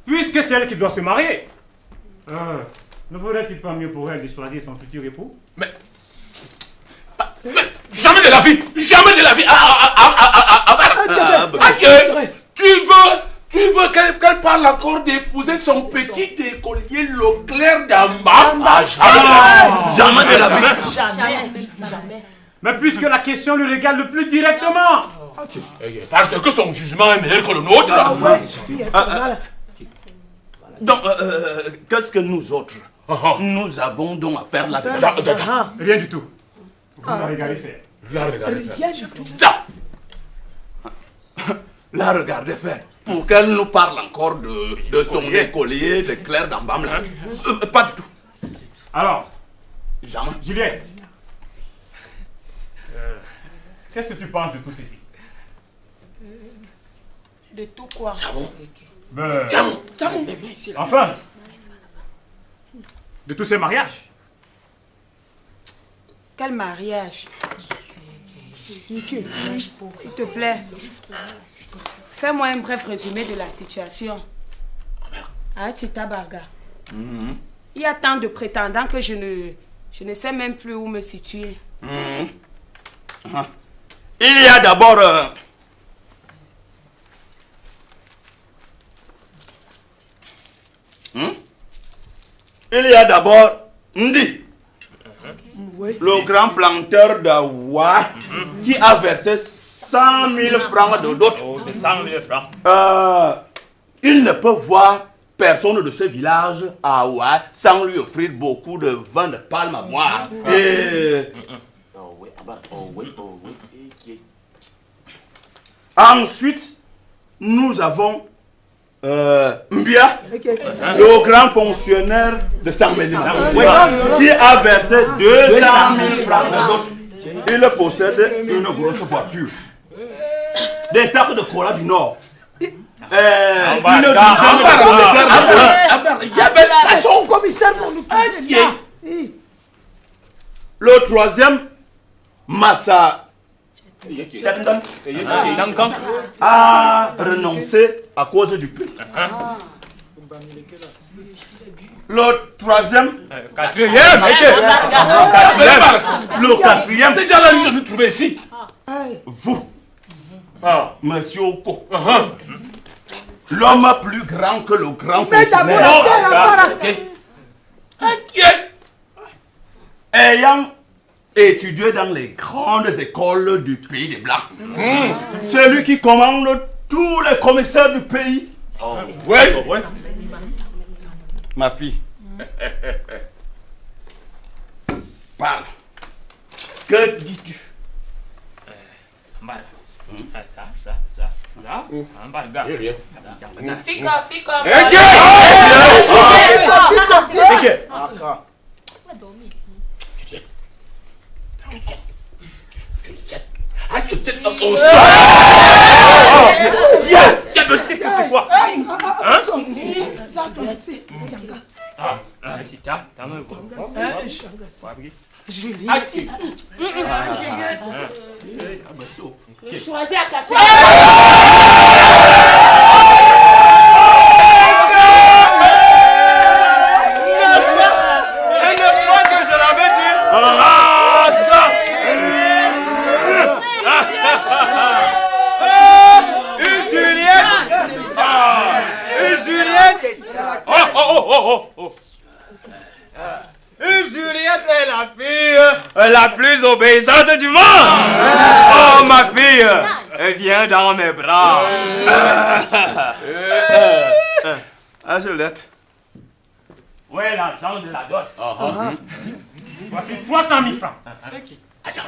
Puisque c'est elle qui doit se marier, ne vaudrait-il pas mieux pour elle de choisir son futur époux? Mais jamais de la vie! Jamais de la vie! Tu veux qu'elle parle encore d'épouser son petit écolier Leclerc d'Amba? Jamais de la vie! Jamais. Mais puisque la question lui regarde le plus directement. Parce que son jugement est meilleur que le nôtre. Donc, qu'est-ce que nous autres, nous avons donc à faire là-dedans? Rien du tout. Vous la regardez faire. Rien du tout. La regardez faire. Pour qu'elle nous parle encore de son écolier, de Claire d'Ambam. Pas du tout. Alors, jamais. Juliette, Qu'est-ce que tu penses de tout ceci? De tout quoi? Ben, enfin, de tous ces mariages. Quel mariage? S'il te plaît, fais-moi un bref résumé de la situation. Ah, Tita Barga. Il y a tant de prétendants que je ne sais même plus où me situer. Il y a d'abord... il y a d'abord Ndi, le grand planteur d'Awa, qui a versé 100 000 francs de dot. 100 000 francs. Il ne peut voir personne de ce village à Awa sans lui offrir beaucoup de vin de palme à boire. Et... ensuite, nous avons Mbia, le grand fonctionnaire de Sambézima, qui a versé 200 000 francs de dot. Il possède une grosse voiture, des sacs de cola du Nord, une dizaine de Son commissaire pour nous parler. Le troisième, Massa a renoncé à cause du prix. Le troisième, le quatrième, ces gens-là, ils sont trouvés ici. Vous, Monsieur Oko, l'homme plus grand que le grand fonctionnaire, ayant étudié dans les grandes écoles du pays des Blancs, celui qui commande tous les commissaires du pays. Ouais. Ma fille, parle. Que dis-tu? C'est quoi? Tita, Je choisis à café. Juliette est la fille la plus obéissante du monde. Oh, ma fille, viens dans mes bras. Ah, Juliette. Où est l'argent de la dot? Voici 300 000 francs. Attends.